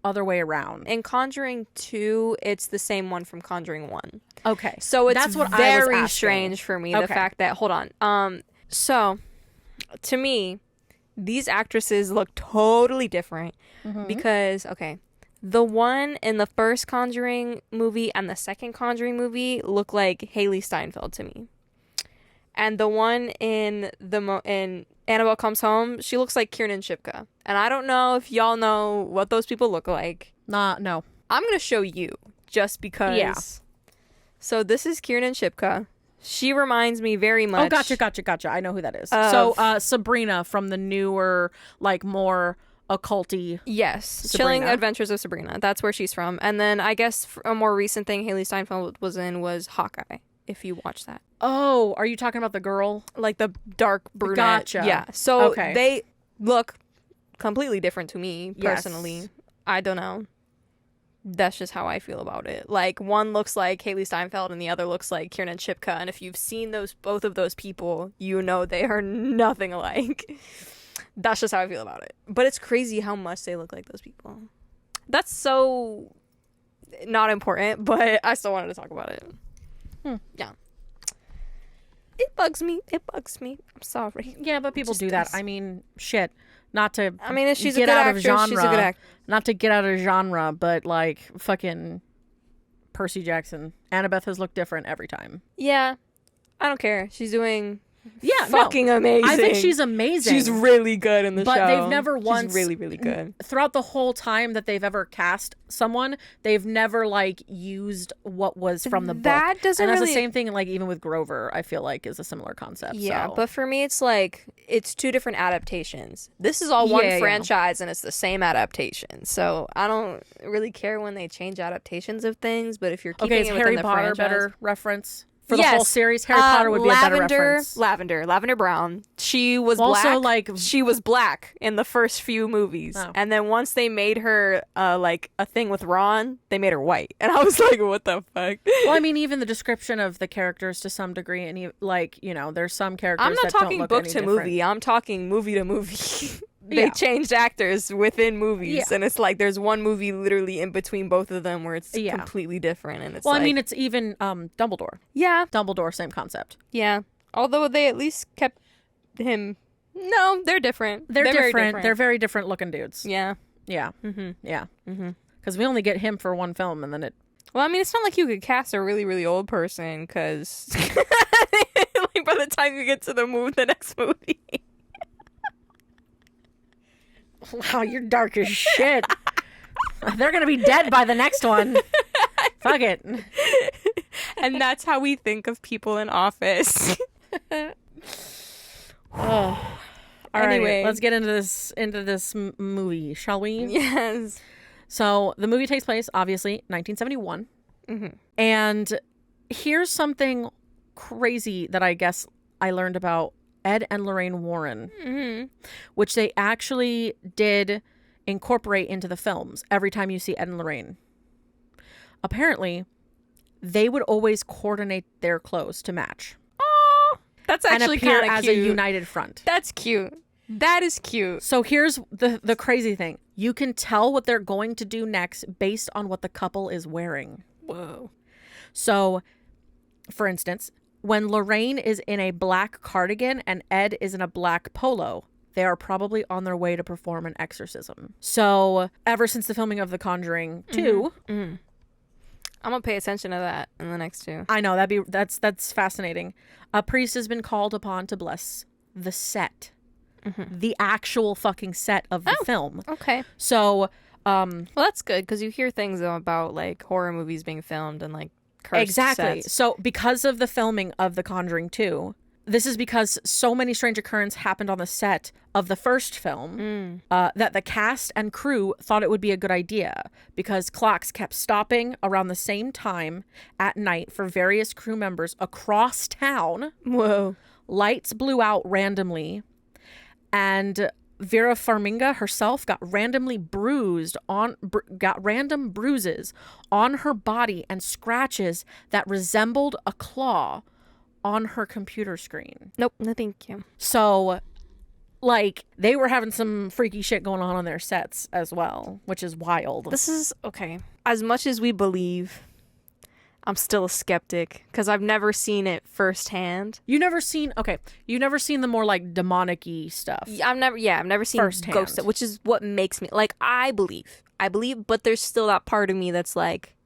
other way around? In Conjuring 2, it's the same one from Conjuring 1. Okay. So it's that's what very I was strange for me, okay. the fact that, hold on. So, to me, these actresses look totally different because, okay, the one in the first Conjuring movie and the second Conjuring movie look like Haley Steinfeld to me. And the one in in Annabelle Comes Home, she looks like Kiernan Shipka. And I don't know if y'all know what those people look like. No. I'm going to show you just because. Yeah. So this is Kiernan Shipka. She reminds me very much. Oh, gotcha. I know who that is. So Sabrina from the newer, like more occulty. Yes, Sabrina. Chilling Adventures of Sabrina. That's where she's from. And then I guess a more recent thing Haley Steinfeld was in was Hawkeye, if you watch that. Oh, are you talking about the girl? Like the dark brunette. Gotcha. Yeah. So Okay. they look completely different to me, personally. Yes. I don't know. That's just how I feel about it. Like, one looks like Haley Steinfeld and the other looks like Kiernan Shipka. And if you've seen both of those people, you know they are nothing alike. That's just how I feel about it. But it's crazy how much they look like those people. That's so not important, but I still wanted to talk about it. Yeah. It bugs me. I'm sorry. Yeah, but people Just do that. does. I mean, shit. Not to I mean, if she's a get good out actress, of genre. she's a good actor. Not to get out of genre, but like fucking Percy Jackson. Annabeth has looked different every time. Yeah. I don't care. She's doing Fucking amazing. I think she's amazing. She's really good in the show. But they've never once She's really, really good. throughout the whole time that they've ever cast someone, they've never like used what was from the book. That doesn't and that's really... the same thing like even with Grover, I feel like is a similar concept. Yeah, so. but for me it's like it's two different adaptations. This is all one franchise and it's the same adaptation. So I don't really care when they change adaptations of things, but if you're keeping it within Harry the Potter franchise... better reference? For the whole series, Harry Potter would be a better reference. Lavender Brown. She was also, black. like... She was black in the first few movies. Oh. And then once they made her, like, a thing with Ron, they made her white. And I was like, what the fuck? Well, I mean, even the description of the characters to some degree, and like, you know, there's some characters I'm not that don't talking look book any to different. movie. I'm talking movie to movie. They Yeah. changed actors within movies. Yeah. And it's like there's one movie literally in between both of them where it's Yeah. completely different. And it's Well, like... I mean, it's even Dumbledore. Yeah. Dumbledore, same concept. Yeah. Although they at least kept him... No, they're different. They're very different. They're very different looking dudes. Yeah. Yeah. Mm-hmm. Yeah. Mm-hmm. Because we only get him for one film, and then it... Well, I mean, it's not like you could cast a really, really old person, because like by the time you get to the next movie. Wow, you're dark as shit. They're going to be dead by the next one. Fuck it. And that's how we think of people in Office. All Anyway. right, let's get into this movie, shall we? Yes. So the movie takes place, obviously, 1971. Mm-hmm. And here's something crazy that I guess I learned about Ed and Lorraine Warren, Mm-hmm. which they actually did incorporate into the films every time you see Ed and Lorraine. Apparently, they would always coordinate their clothes to match. Oh, that's And actually appear kind of as cute. a united front. That's cute. That is cute. So here's the crazy thing. You can tell what they're going to do next based on what the couple is wearing. Whoa. So, for instance, when Lorraine is in a black cardigan and Ed is in a black polo, they are probably on their way to perform an exorcism. So, ever since the filming of The Conjuring 2, Mm-hmm. I'm gonna pay attention to that in the next two. I know that's fascinating. A priest has been called upon to bless the set, the actual fucking set of the film. Okay. So, Well, that's good because you hear things about like horror movies being filmed and like cursed exactly. sets. So, because of the filming of The Conjuring 2, this is because so many strange occurrences happened on the set of the first film that the cast and crew thought it would be a good idea because clocks kept stopping around the same time at night for various crew members across town. Whoa. Lights blew out randomly, and Vera Farmiga herself got random bruises on her body and scratches that resembled a claw on her computer screen. Nope. No, thank you. So, like, they were having some freaky shit going on their sets as well, which is wild. This is okay. As much as we believe, I'm still a skeptic because I've never seen it firsthand. You've never seen the more like demonic-y stuff. I've never seen Firsthand. ghost, which is what makes me like I believe, but there's still that part of me that's like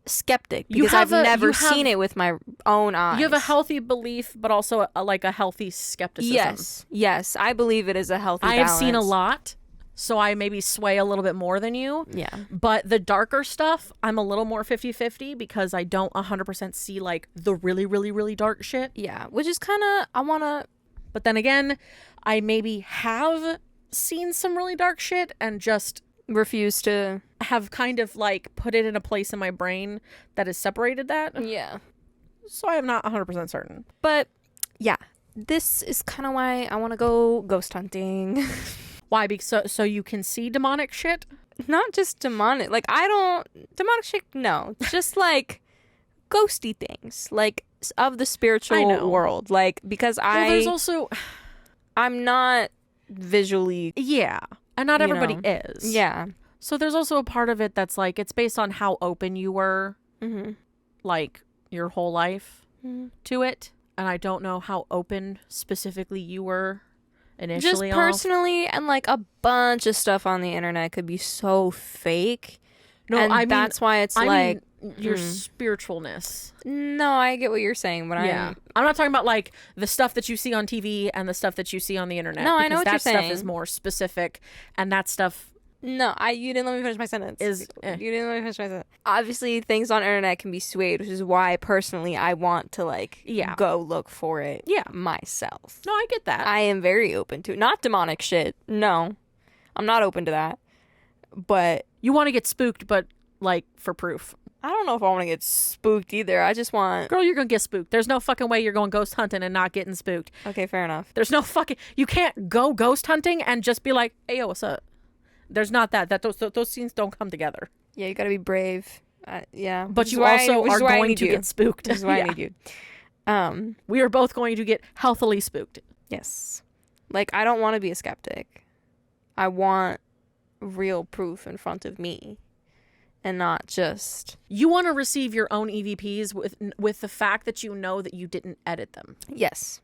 skeptic because I've never seen it with my own eyes. You have a healthy belief, but also a healthy skepticism. Yes, I believe it is a healthy I have balance. seen a lot, so I maybe sway a little bit more than you. Yeah. But the darker stuff, I'm a little more 50-50 because I don't 100% see like the really, really, really dark shit. Yeah, which is kind of, I want to... But then again, I maybe have seen some really dark shit and just refuse to have kind of like put it in a place in my brain that has separated that. Yeah. So I am not 100% certain. But yeah, this is kind of why I want to go ghost hunting. Why? Because so you can see demonic shit? Not just demonic. Like, demonic shit, no. Just like ghosty things, like of the spiritual world. Like, because there's also, I'm not visually. Yeah. And not everybody is. Yeah. So there's also a part of it that's like, it's based on how open you were, like your whole life to it. And I don't know how open specifically you were initially. Just personally, and like a bunch of stuff on the internet could be so fake. No, and I mean, that's why it's I like mean your spiritualness. No, I get what you're saying, but I'm not talking about like the stuff that you see on TV and the stuff that you see on the internet. No, I know what you're saying. That stuff is more specific, and that stuff. No, you didn't let me finish my sentence. You didn't let me finish my sentence. Obviously, things on internet can be swayed, which is why personally I want to go look for it myself. No, I get that. I am very open to it. Not demonic shit. No, I'm not open to that. But you want to get spooked, but like for proof. I don't know if I want to get spooked either. I just want... Girl, you're going to get spooked. There's no fucking way you're going ghost hunting and not getting spooked. Okay, fair enough. There's no fucking... You can't go ghost hunting and just be like, hey, yo, what's up? There's not that. Those scenes don't come together. Yeah, you got to be brave. Yeah. But you also are going to get spooked. This is why I need you. We are both going to get healthily spooked. Yes. Like, I don't want to be a skeptic. I want real proof in front of me. And not just... You want to receive your own EVPs with the fact that you know that you didn't edit them. Yes.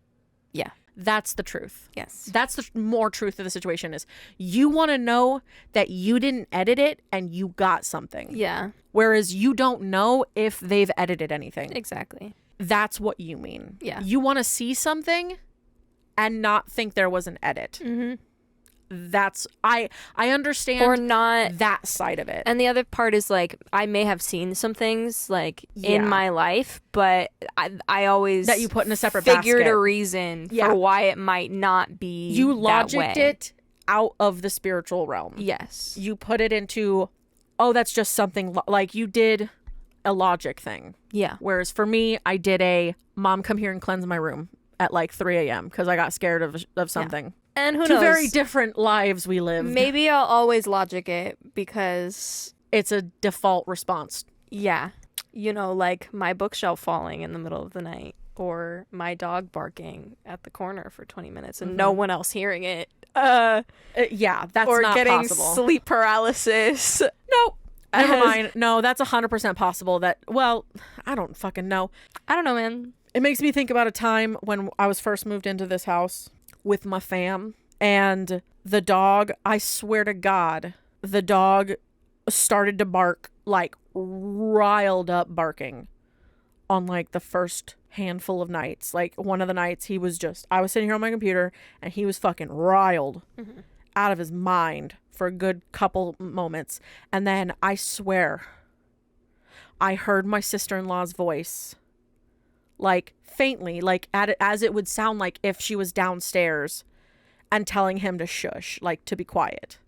Yeah. That's the truth. Yes. That's the more truth of the situation is you want to know that you didn't edit it and you got something. Yeah. Whereas you don't know if they've edited anything. Exactly. That's what you mean. Yeah. You want to see something and not think there was an edit. Mm-hmm. That's I understand or not that side of it. And the other part is like I may have seen some things like in my life, but I always that you put in a separate figured basket. A reason for why it might not be. You logicked that way. It out of the spiritual realm. Yes. You put it into, oh, that's just something like you did a logic thing. Yeah. Whereas for me, I did a mom come here and cleanse my room at like 3 a.m. because I got scared of something. Yeah. And who knows? Two very different lives we live. Maybe I'll always logic it because it's a default response. Yeah. You know, like my bookshelf falling in the middle of the night or my dog barking at the corner for 20 minutes and no one else hearing it. Yeah, that's or not getting possible. Sleep paralysis. Nope. Never mind. No, that's 100% possible. Well, I don't fucking know. I don't know, man. It makes me think about a time when I was first moved into this house with my fam, and the dog, I swear to God, the dog started to bark, like riled up barking on like the first handful of nights. Like one of the nights I was sitting here on my computer and he was fucking riled out of his mind for a good couple moments. And then I swear I heard my sister-in-law's voice, like faintly, like as it would sound like if she was downstairs and telling him to shush, like to be quiet.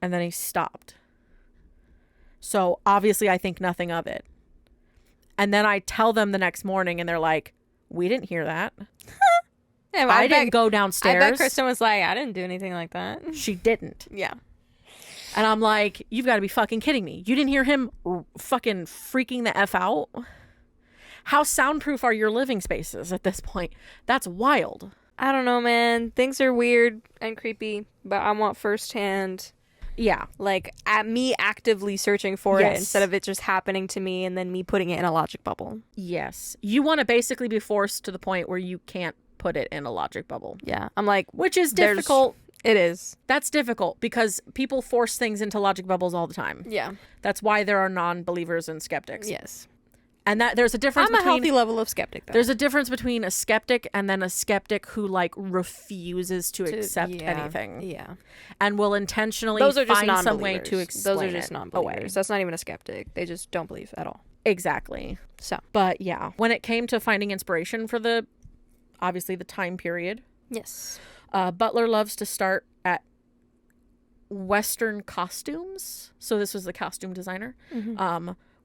And then he stopped. So obviously I think nothing of it. And then I tell them the next morning and they're like, we didn't hear that. Yeah, I didn't go downstairs. I bet Kristen was like, I didn't do anything like that. She didn't. Yeah. And I'm like, you've got to be fucking kidding me. You didn't hear him fucking freaking the F out? How soundproof are your living spaces at this point? That's wild. I don't know, man. Things are weird and creepy, but I want firsthand. Yeah. Like, at me actively searching for it instead of it just happening to me and then me putting it in a logic bubble. Yes. You want to basically be forced to the point where you can't put it in a logic bubble. Yeah. I'm like... Which is difficult. It is. That's difficult because people force things into logic bubbles all the time. Yeah. That's why there are non-believers and skeptics. Yes. And that there's a difference between... I'm a healthy level of skeptic, though. There's a difference between a skeptic and then a skeptic who, like, refuses to accept anything. Yeah. And will intentionally Those are just find some way to explain Those are just non-believers. away. That's not even a skeptic. They just don't believe at all. Exactly. So. But, yeah. When it came to finding inspiration for obviously the time period. Yes. Butler loves to start at Western costumes. So this was the costume designer,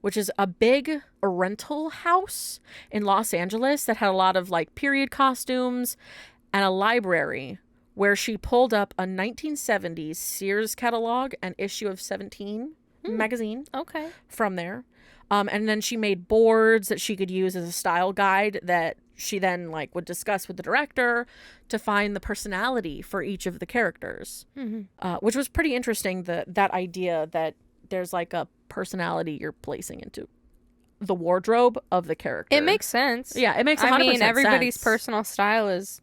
which is a big rental house in Los Angeles that had a lot of like period costumes and a library where she pulled up a 1970s Sears catalog and issue of 17 magazine from there. And then she made boards that she could use as a style guide that she then like would discuss with the director to find the personality for each of the characters, which was pretty interesting. That idea that there's like a personality you're placing into the wardrobe of the character. It makes sense. Yeah, it makes 100% I mean, everybody's sense. personal style is,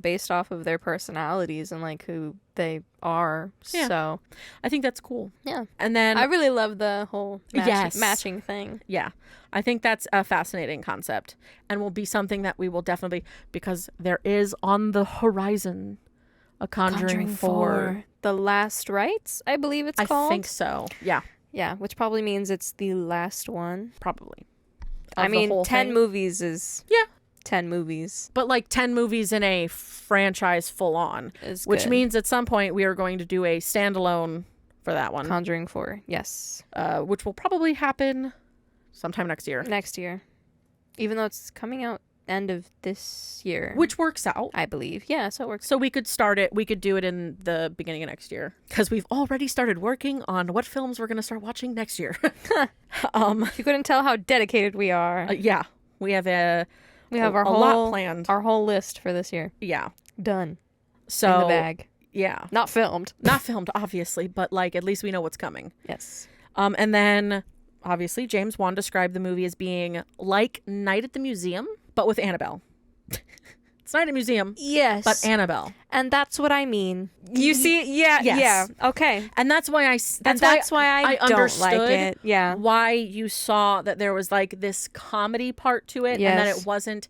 based off of their personalities and like who they are. Yeah. So I think that's cool. yeah. And then I really love the whole Yes. matching thing. yeah, I think that's a fascinating concept and will be something that we will definitely, because there is on the horizon a Conjuring 4. The Last Rites, I believe it's I called. think so. Yeah, Yeah, which probably means it's the last one. probably. I Of the mean, whole 10 thing. movies is... Yeah. 10 movies But like 10 movies in a franchise full on, is which good. means at some point we are going to do a standalone for that one, Conjuring 4, yes. which will probably happen sometime next year, Next year. Even though it's coming out end of this year. which works out. I believe. Yeah, so it works. So we could do it in the beginning of next year because we've already started working on what films we're going to start watching next year. If you couldn't tell how dedicated we are. Yeah, we have We have our a whole lot planned. Our whole list for this year. Yeah. Done. So In the bag. Yeah. Not filmed. Not filmed, obviously, but like at least we know what's coming. Yes. And then obviously James Wan described the movie as being like Night at the Museum, but with Annabelle. It's Night at the Museum, Yes. but Annabelle. And that's what I mean. You see? Yeah. Yes. Yeah. Okay. And that's why That's why I don't understood like it. Yeah. why you saw that there was like this comedy part to it, and that Yes. it wasn't.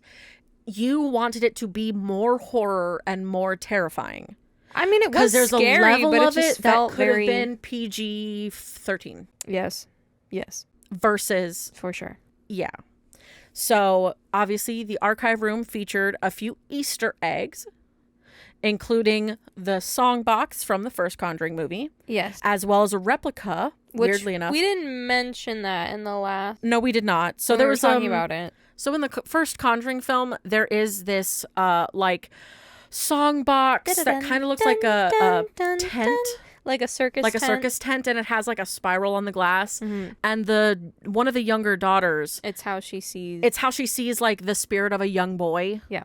You wanted it to be more horror and more terrifying. I mean, it was Because there's scary, a level but it of just it that felt could very... have been PG-13 Yes. Yes. versus, For sure. yeah. So obviously the archive room featured a few Easter eggs, including the song box from the first Conjuring movie, Yes. as well as a replica, Which weirdly enough. we didn't mention that in the last... No, we did not. So when there we were was talking about it. So in the first Conjuring film, there is this like song box that kind of looks like a tent, like a circus like a tent. circus tent, and it has like a spiral on the glass. And one of the younger daughters, It's how she sees... it's how she sees like the spirit of a young boy. Yeah.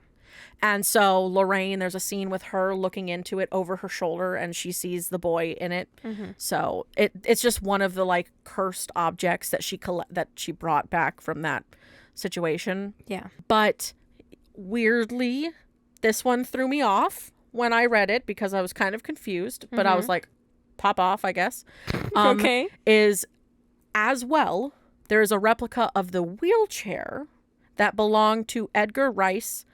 And so Lorraine, there's a scene with her looking into it over her shoulder, and she sees the boy in it. So it's just one of the like cursed objects that she brought back from that situation. Yeah. But weirdly, this one threw me off when I read it because I was kind of confused, but I was like, pop off, I guess. Okay. Is as well, there is a replica of the wheelchair that belonged to Edgar Rice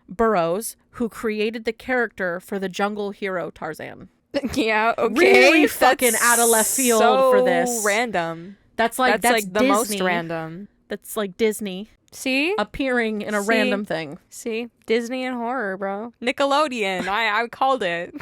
Burroughs, who created the character for the jungle hero Tarzan. Yeah, okay. Really fucking out of left field so for this. Random. That's That's like the Disney. most random. That's like Disney See? appearing in a See? random thing. See? Disney and horror, bro. Nickelodeon. I called it.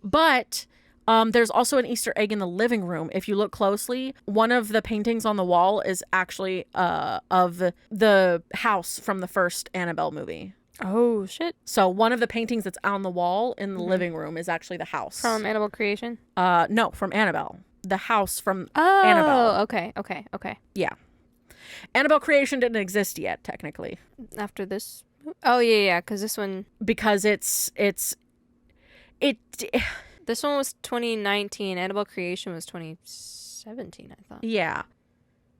But there's also an Easter egg in the living room. If you look closely, one of the paintings on the wall is actually of the house from the first Annabelle movie. Oh, shit. So one of the paintings that's on the wall in the living room is actually the house. From Annabelle Creation? No, from Annabelle. The house from Oh, Annabelle. okay. Yeah. Annabelle Creation didn't exist yet, technically. After this? Oh, yeah, because this one... Because it This one was 2019. Annabelle Creation was 2017, I thought. yeah.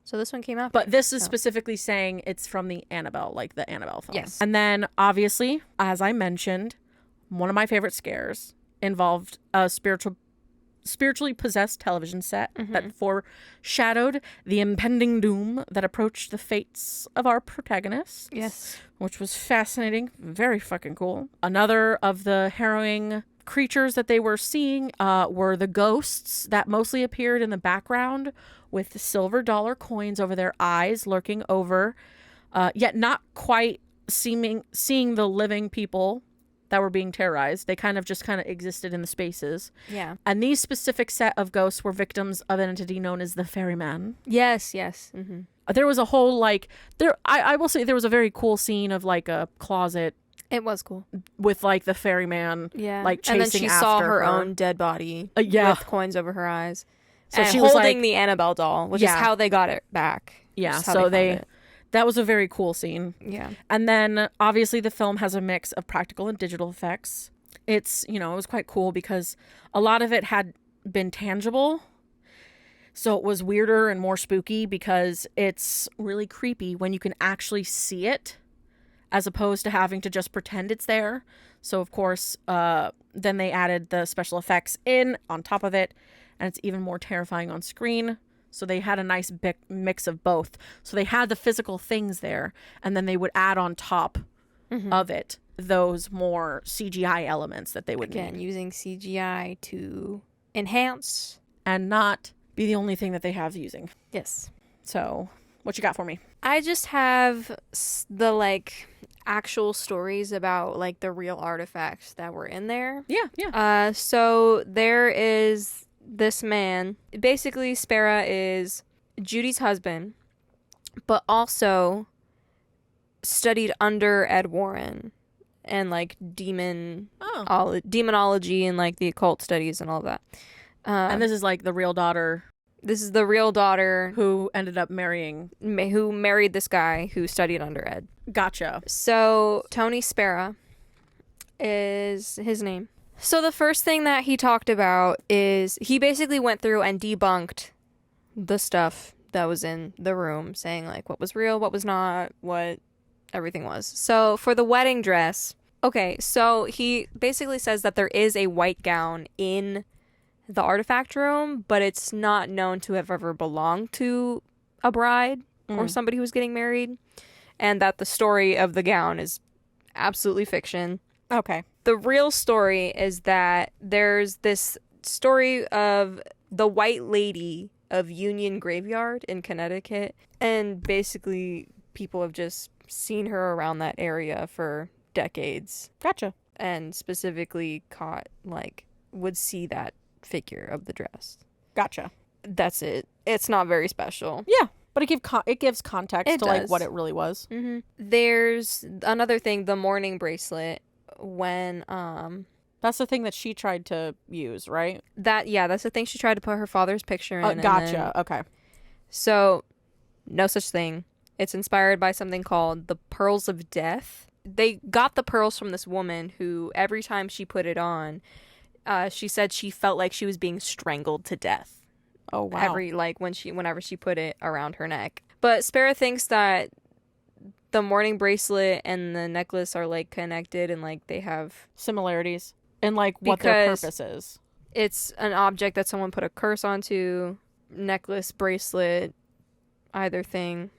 So this one came out. But this is specifically saying it's from the Annabelle, like the Annabelle film. Yes. And then, obviously, as I mentioned, one of my favorite scares involved a spiritually possessed television set that foreshadowed the impending doom that approached the fates of our protagonists. Yes. Which was fascinating. Very fucking cool. Another of the harrowing creatures that they were seeing were the ghosts that mostly appeared in the background with silver dollar coins over their eyes, lurking over, yet not quite seeing the living people that were being terrorized. They kind of existed in the spaces. Yeah. And these specific set of ghosts were victims of an entity known as the Ferryman. Yes. There was a whole, I will say there was a very cool scene of, a closet It was cool. with, the Ferryman, chasing after and then she saw her own dead body with coins over her eyes. So and she was holding the Annabelle doll, which is how they got it back. Yeah, so that was a very cool scene. Yeah. And then, obviously, the film has a mix of practical and digital effects. It's, it was quite cool because a lot of it had been tangible. So it was weirder and more spooky because it's really creepy when you can actually see it as opposed to having to just pretend it's there. So, of course, then they added the special effects in on top of it, and it's even more terrifying on screen. So they had a nice mix of both. So they had the physical things there, and then they would add on top of it those more CGI elements that they would need. Using CGI to enhance. And not be the only thing that they have using. Yes. So, what you got for me? I just have the, actual stories about, the real artifacts that were in there. Yeah. So there is this man. Basically, Spera is Judy's husband, but also studied under Ed Warren and demonology and the occult studies and all of that. And this is the real daughter. This is the real daughter who ended up who married this guy who studied under Ed. Gotcha. So Tony Spera is his name. So the first thing that he talked about is he basically went through and debunked the stuff that was in the room, saying what was real, what was not, what everything was. So for the wedding dress, okay, so he basically says that there is a white gown in the artifact room, but it's not known to have ever belonged to a bride or somebody who was getting married, and that the story of the gown is absolutely fiction. Okay. The real story is that there's this story of the White Lady of Union Graveyard in Connecticut, and basically people have just seen her around that area for decades. Gotcha. And specifically would see that figure of the dress. Gotcha. That's it. It's not very special. Yeah, but it gives context to what it really was. Mm-hmm. There's another thing, the mourning bracelet. When that's the thing that she tried to use, right? That's the thing she tried to put her father's picture in. Gotcha. Okay. So, no such thing. It's inspired by something called the Pearls of Death. They got the pearls from this woman who, every time she put it on, she said she felt like she was being strangled to death. Oh wow! Whenever she put it around her neck. But Spera thinks that the mourning bracelet and the necklace are connected and they have similarities in what their purpose is. It's an object that someone put a curse onto. Necklace, bracelet, either thing.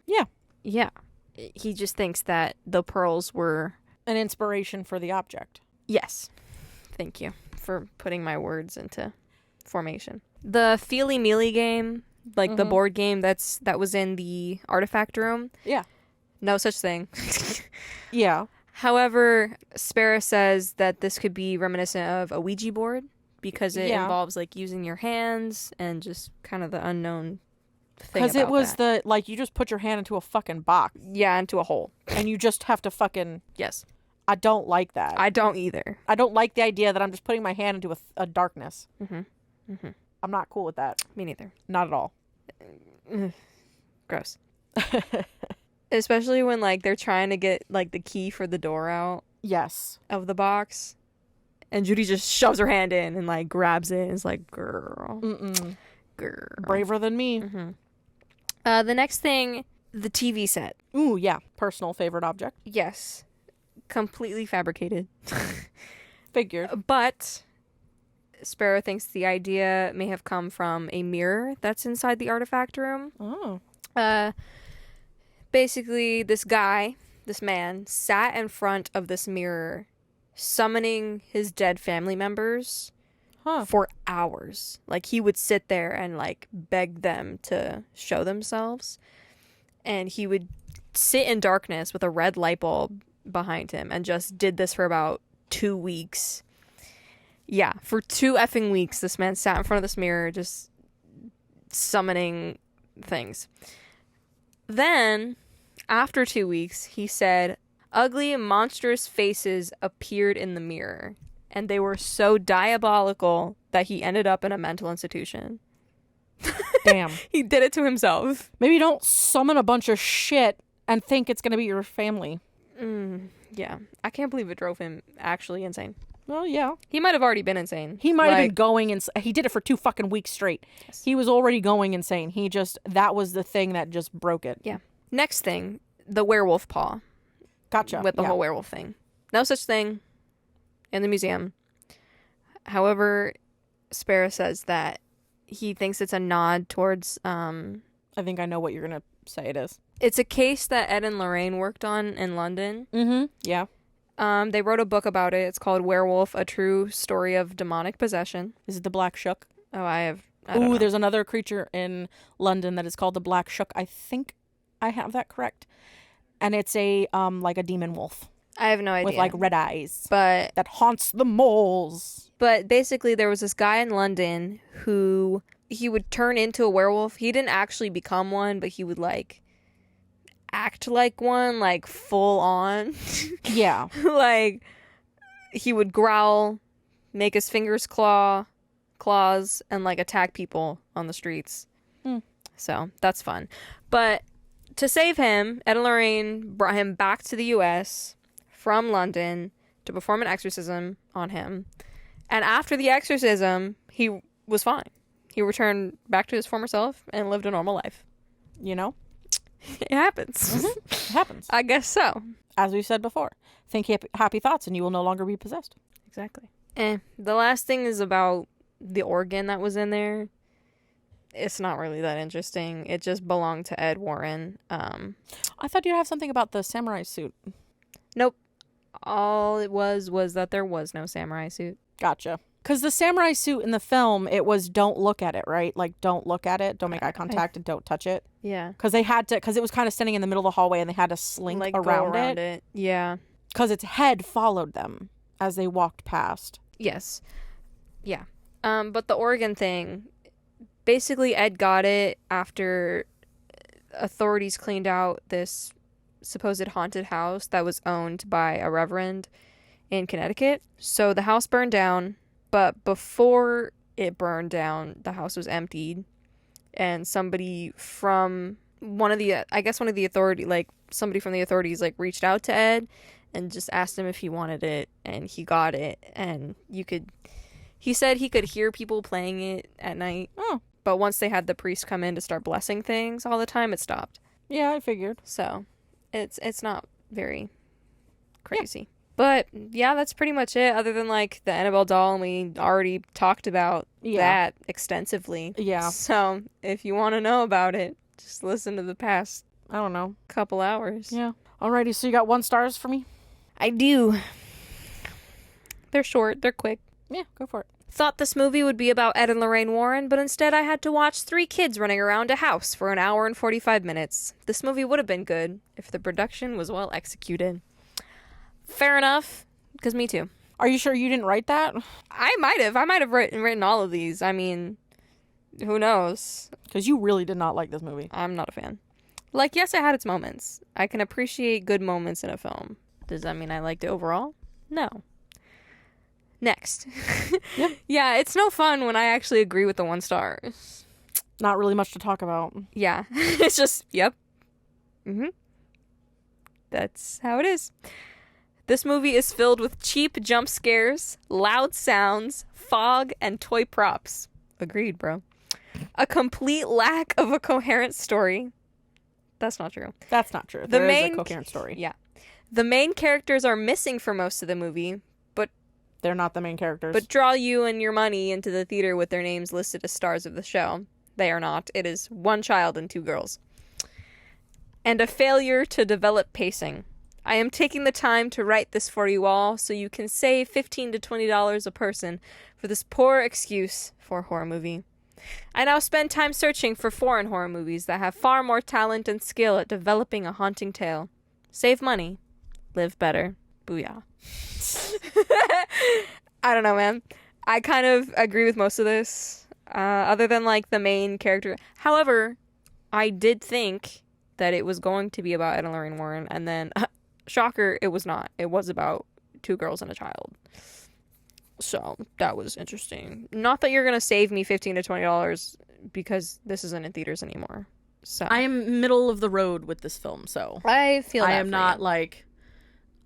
Yeah. He just thinks that the pearls were an inspiration for the object. Yes. Thank you for putting my words into formation. The Feely Mealy game, the board game that was in the artifact room. Yeah. No such thing. Yeah. However, Spera says that this could be reminiscent of a Ouija board because it involves using your hands and just kind of the unknown thing. Because it was you just put your hand into a fucking box. Yeah, into a hole. And you just have to fucking... Yes. I don't like that. I don't either. I don't like the idea that I'm just putting my hand into a darkness. Mm-hmm. I'm not cool with that. Me neither. Not at all. Gross. Especially when they're trying to get the key for the door out. Yes. Of the box. And Judy just shoves her hand in and grabs it and is girl. Mm-mm. Girl. Braver than me. Mm-hmm. The next thing, the TV set. Ooh, yeah. Personal favorite object. Yes. Completely fabricated. Figured. But Spera thinks the idea may have come from a mirror that's inside the artifact room. Oh. Basically, this man, sat in front of this mirror, summoning his dead family members for hours. He would sit there and, beg them to show themselves. And he would sit in darkness with a red light bulb behind him and just did this for about 2 weeks. Yeah, for 2 effing weeks, this man sat in front of this mirror just summoning things. Then, after 2 weeks, he said, ugly, monstrous faces appeared in the mirror, and they were so diabolical that he ended up in a mental institution. Damn. He did it to himself. Maybe don't summon a bunch of shit and think it's going to be your family. Yeah. I can't believe it drove him actually insane. Well, yeah. He might have already been insane. He might have been going he did it for 2 fucking weeks straight. Yes. He was already going insane. That was the thing that just broke it. Yeah. Next thing, the werewolf paw. Gotcha. With the whole werewolf thing. No such thing in the museum. However, Sparrow says that he thinks it's a nod towards... I think I know what you're going to say it is. It's a case that Ed and Lorraine worked on in London. Mm-hmm. Yeah. They wrote a book about it. It's called Werewolf, A True Story of Demonic Possession. Is it the Black Shook? Oh, I don't know. There's another creature in London that is called the Black Shook. I think I have that correct. And it's a like a demon wolf. I have no idea. With like red eyes. But that haunts the moles. But basically there was this guy in London who he would turn into a werewolf. He didn't actually become one, but he would like act like one, like full on. Yeah. Like he would growl, make his fingers claws, and like attack people on the streets. So that's fun. But to save him, Ed and Lorraine brought him back to the US from London to perform an exorcism on him. And after the exorcism, he was fine. He returned back to his former self and lived a normal life. You know? It happens. Mm-hmm. It happens. I guess so. As we said before, think happy thoughts and you will no longer be possessed. Exactly. The last thing is about the organ that was in there. It's not really that interesting. It just belonged to Ed Warren. I thought you'd have something about the samurai suit. Nope. All it was that there was no samurai suit. Gotcha. Because the samurai suit in the film, it was don't look at it, right? Like, don't look at it, don't make eye contact, and don't touch it. Yeah. Because it was kind of standing in the middle of the hallway, and they had to slink like around it. Yeah. Because its head followed them as they walked past. Yes. Yeah. But the organ thing, basically Ed got it after authorities cleaned out this supposed haunted house that was owned by a reverend in Connecticut. So the house burned down. But before it burned down, the house was emptied, and somebody from somebody from the authorities, like, reached out to Ed and just asked him if he wanted it, and he got it, and he said he could hear people playing it at night. Oh. But once they had the priest come in to start blessing things all the time, it stopped. Yeah, I figured. So, it's not very crazy. Yeah. But, yeah, that's pretty much it, other than, like, the Annabelle doll, and we already talked about that extensively. Yeah. So, if you want to know about it, just listen to the past, I don't know, couple hours. Yeah. Alrighty, so you got 1 stars for me? I do. They're short, they're quick. Yeah, go for it. Thought this movie would be about Ed and Lorraine Warren, but instead I had to watch 3 kids running around a house for an hour and 45 minutes. This movie would have been good if the production was well executed. Fair enough, because me too. Are you sure you didn't write that? I might have written all of these. I mean, who knows? Because you really did not like this movie. I'm not a fan. Like, yes, it had its moments. I can appreciate good moments in a film. Does that mean I liked it overall? No. Next. Yep. Yeah, it's no fun when I actually agree with the 1 star. Not really much to talk about. Yeah. It's just, yep. Mm-hmm. That's how it is. This movie is filled with cheap jump scares, loud sounds, fog, and toy props. Agreed, bro. A complete lack of a coherent story. That's not true. That's not true. There is a coherent story. Yeah. The main characters are missing for most of the movie, but they're not the main characters. But draw you and your money into the theater with their names listed as stars of the show. They are not. It is 1 child and 2 girls. And a failure to develop pacing. I am taking the time to write this for you all so you can save $15 to $20 a person for this poor excuse for a horror movie. I now spend time searching for foreign horror movies that have far more talent and skill at developing a haunting tale. Save money. Live better. Booyah. I don't know, man. I kind of agree with most of this, other than like the main character. However, I did think that it was going to be about Ed and Lorraine Warren, and then, shocker, it was not. It was about two girls and a child. So that was interesting. Not that you're gonna save me $15 to $20 because this isn't in theaters anymore. So I am middle of the road with this film, so I feel I that am for not you. like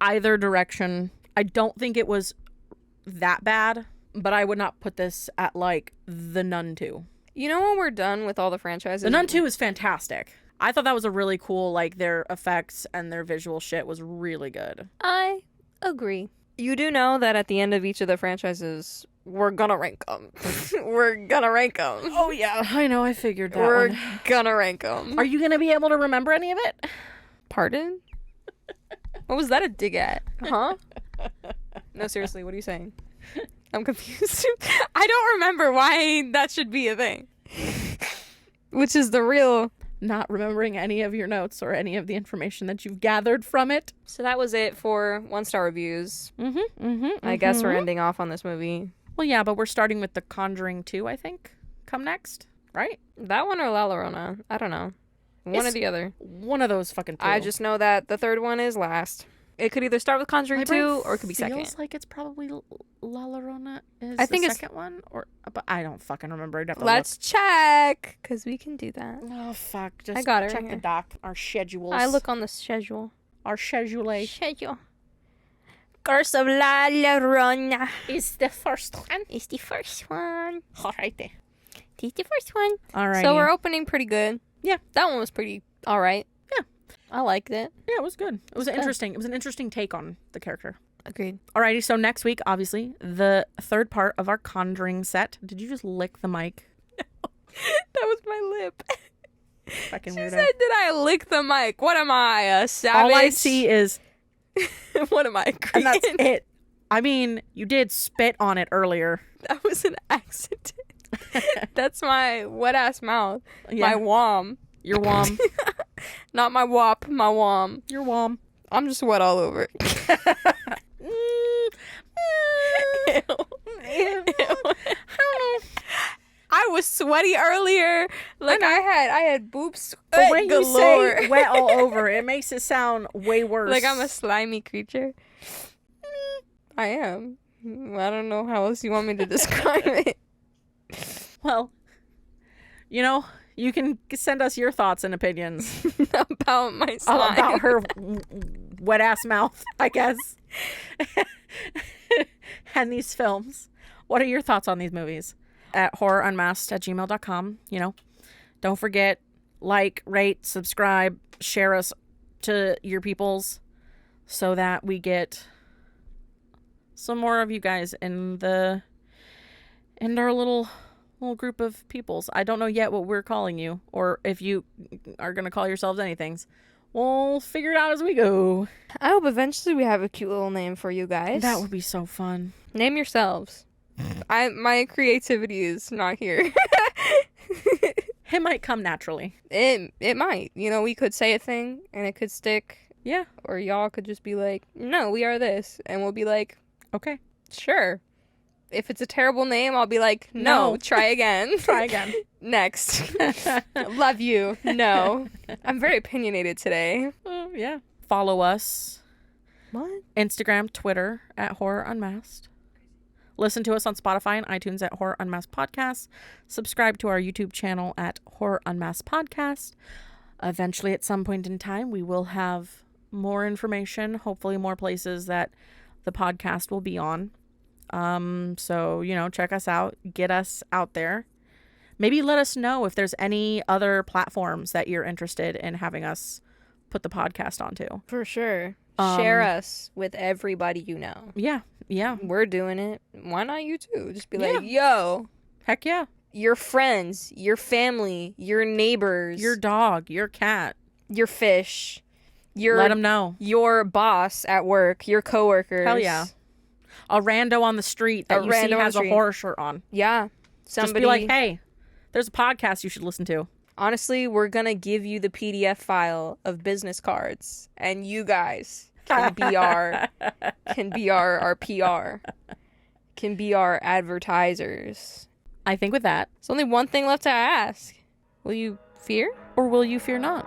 either direction. I don't think it was that bad, but I would not put this at like The Nun 2. You know when we're done with all the franchises? The Nun 2 is fantastic. I thought that was a really cool, like, their effects and their visual shit was really good. I agree. You do know that at the end of each of the franchises, we're gonna rank them. We're gonna rank them. Oh, yeah. I know. I figured that We're one. gonna rank them. Are you going to be able to remember any of it? Pardon? What was that a dig at? Huh? No, seriously, what are you saying? I'm confused. I don't remember why that should be a thing. Which is the real... Not remembering any of your notes or any of the information that you've gathered from it. So that was it for 1-star reviews. Mm-hmm. I guess we're ending off on this movie. Well, yeah, but we're starting with the Conjuring 2, I think. Come next, right? That one or La Llorona? I don't know. One or the other. One of those fucking two. I just know that the third one is last. It could either start with Conjuring 2 or it could be second. Feels like it's probably La Llorona is I think the it's second one, but I don't fucking remember. I'd have to Let's check, because we can do that. look. Oh fuck! Just I got it check right the here. doc. Our schedules. I look on the schedule. Our schedule. Schedule. Curse of La Llorona Is the first one. is the first one. All right there. It's the first one. All right. So we're opening pretty good. Yeah. That one was pretty all right. Yeah. I liked it. Yeah, it was good. It was Good. interesting. It was an interesting take on the character. Agreed. Alrighty, so next week, obviously, the third part of our Conjuring set. Did you just lick the mic? That was my lip. Fucking She weirdo. said, did I lick the mic? What am I, a savage? All I see is, What am I, Korean? and that's it. I mean, you did spit on it earlier. That was an accident. That's my wet-ass mouth. Yeah. My wom. You're warm. Not my wop, my wom. You're warm. I'm just wet all over. I was sweaty earlier. Like I had boobs But when you galore. say wet all over, it makes it sound way worse. Like I'm a slimy creature. I am. I don't know how else you want me to describe it. Well, you know, you can send us your thoughts and opinions About my slime. about her wet ass mouth, I guess. And these films. What are your thoughts on these movies? At horrorunmasked@gmail.com. You know, don't forget, like, rate, subscribe, share us to your peoples so that we get some more of you guys in our little group of peoples. I don't know yet what we're calling you, or if you are going to call yourselves anything. We'll figure it out as we go. I hope eventually we have a cute little name for you guys. That would be so fun. Name yourselves. My creativity is not here. It might come naturally. It might. You know, we could say a thing and it could stick. Yeah. Or y'all could just be like, no, we are this. And we'll be like, Okay. sure. If it's a terrible name, I'll be like, no. Try again. Try again. Next. Love you. No. I'm very opinionated today. Yeah. Follow us. What? Instagram, Twitter at Horror Unmasked. Listen to us on Spotify and iTunes at Horror Unmasked Podcast. Subscribe to our YouTube channel at Horror Unmasked Podcast. Eventually, at some point in time, we will have more information, hopefully more places that the podcast will be on. So, you know, check us out, get us out there. Maybe let us know if there's any other platforms that you're interested in having us put the podcast onto. For sure. Share us with everybody you know. Yeah. We're doing it. Why not you too? Just be like, yo, Heck yeah. your friends, your family, your neighbors, Your dog, your cat. your fish, Let them know. your boss at work, your coworkers. Hell yeah. A rando on the street that you see has a horror shirt on. Yeah. Just be like, hey, there's a podcast you should listen to. Honestly, we're going to give you the PDF file of business cards, and you guys can be our PR, can be our advertisers. I think with that, There's only one thing left to ask. Will you fear? or will you fear not?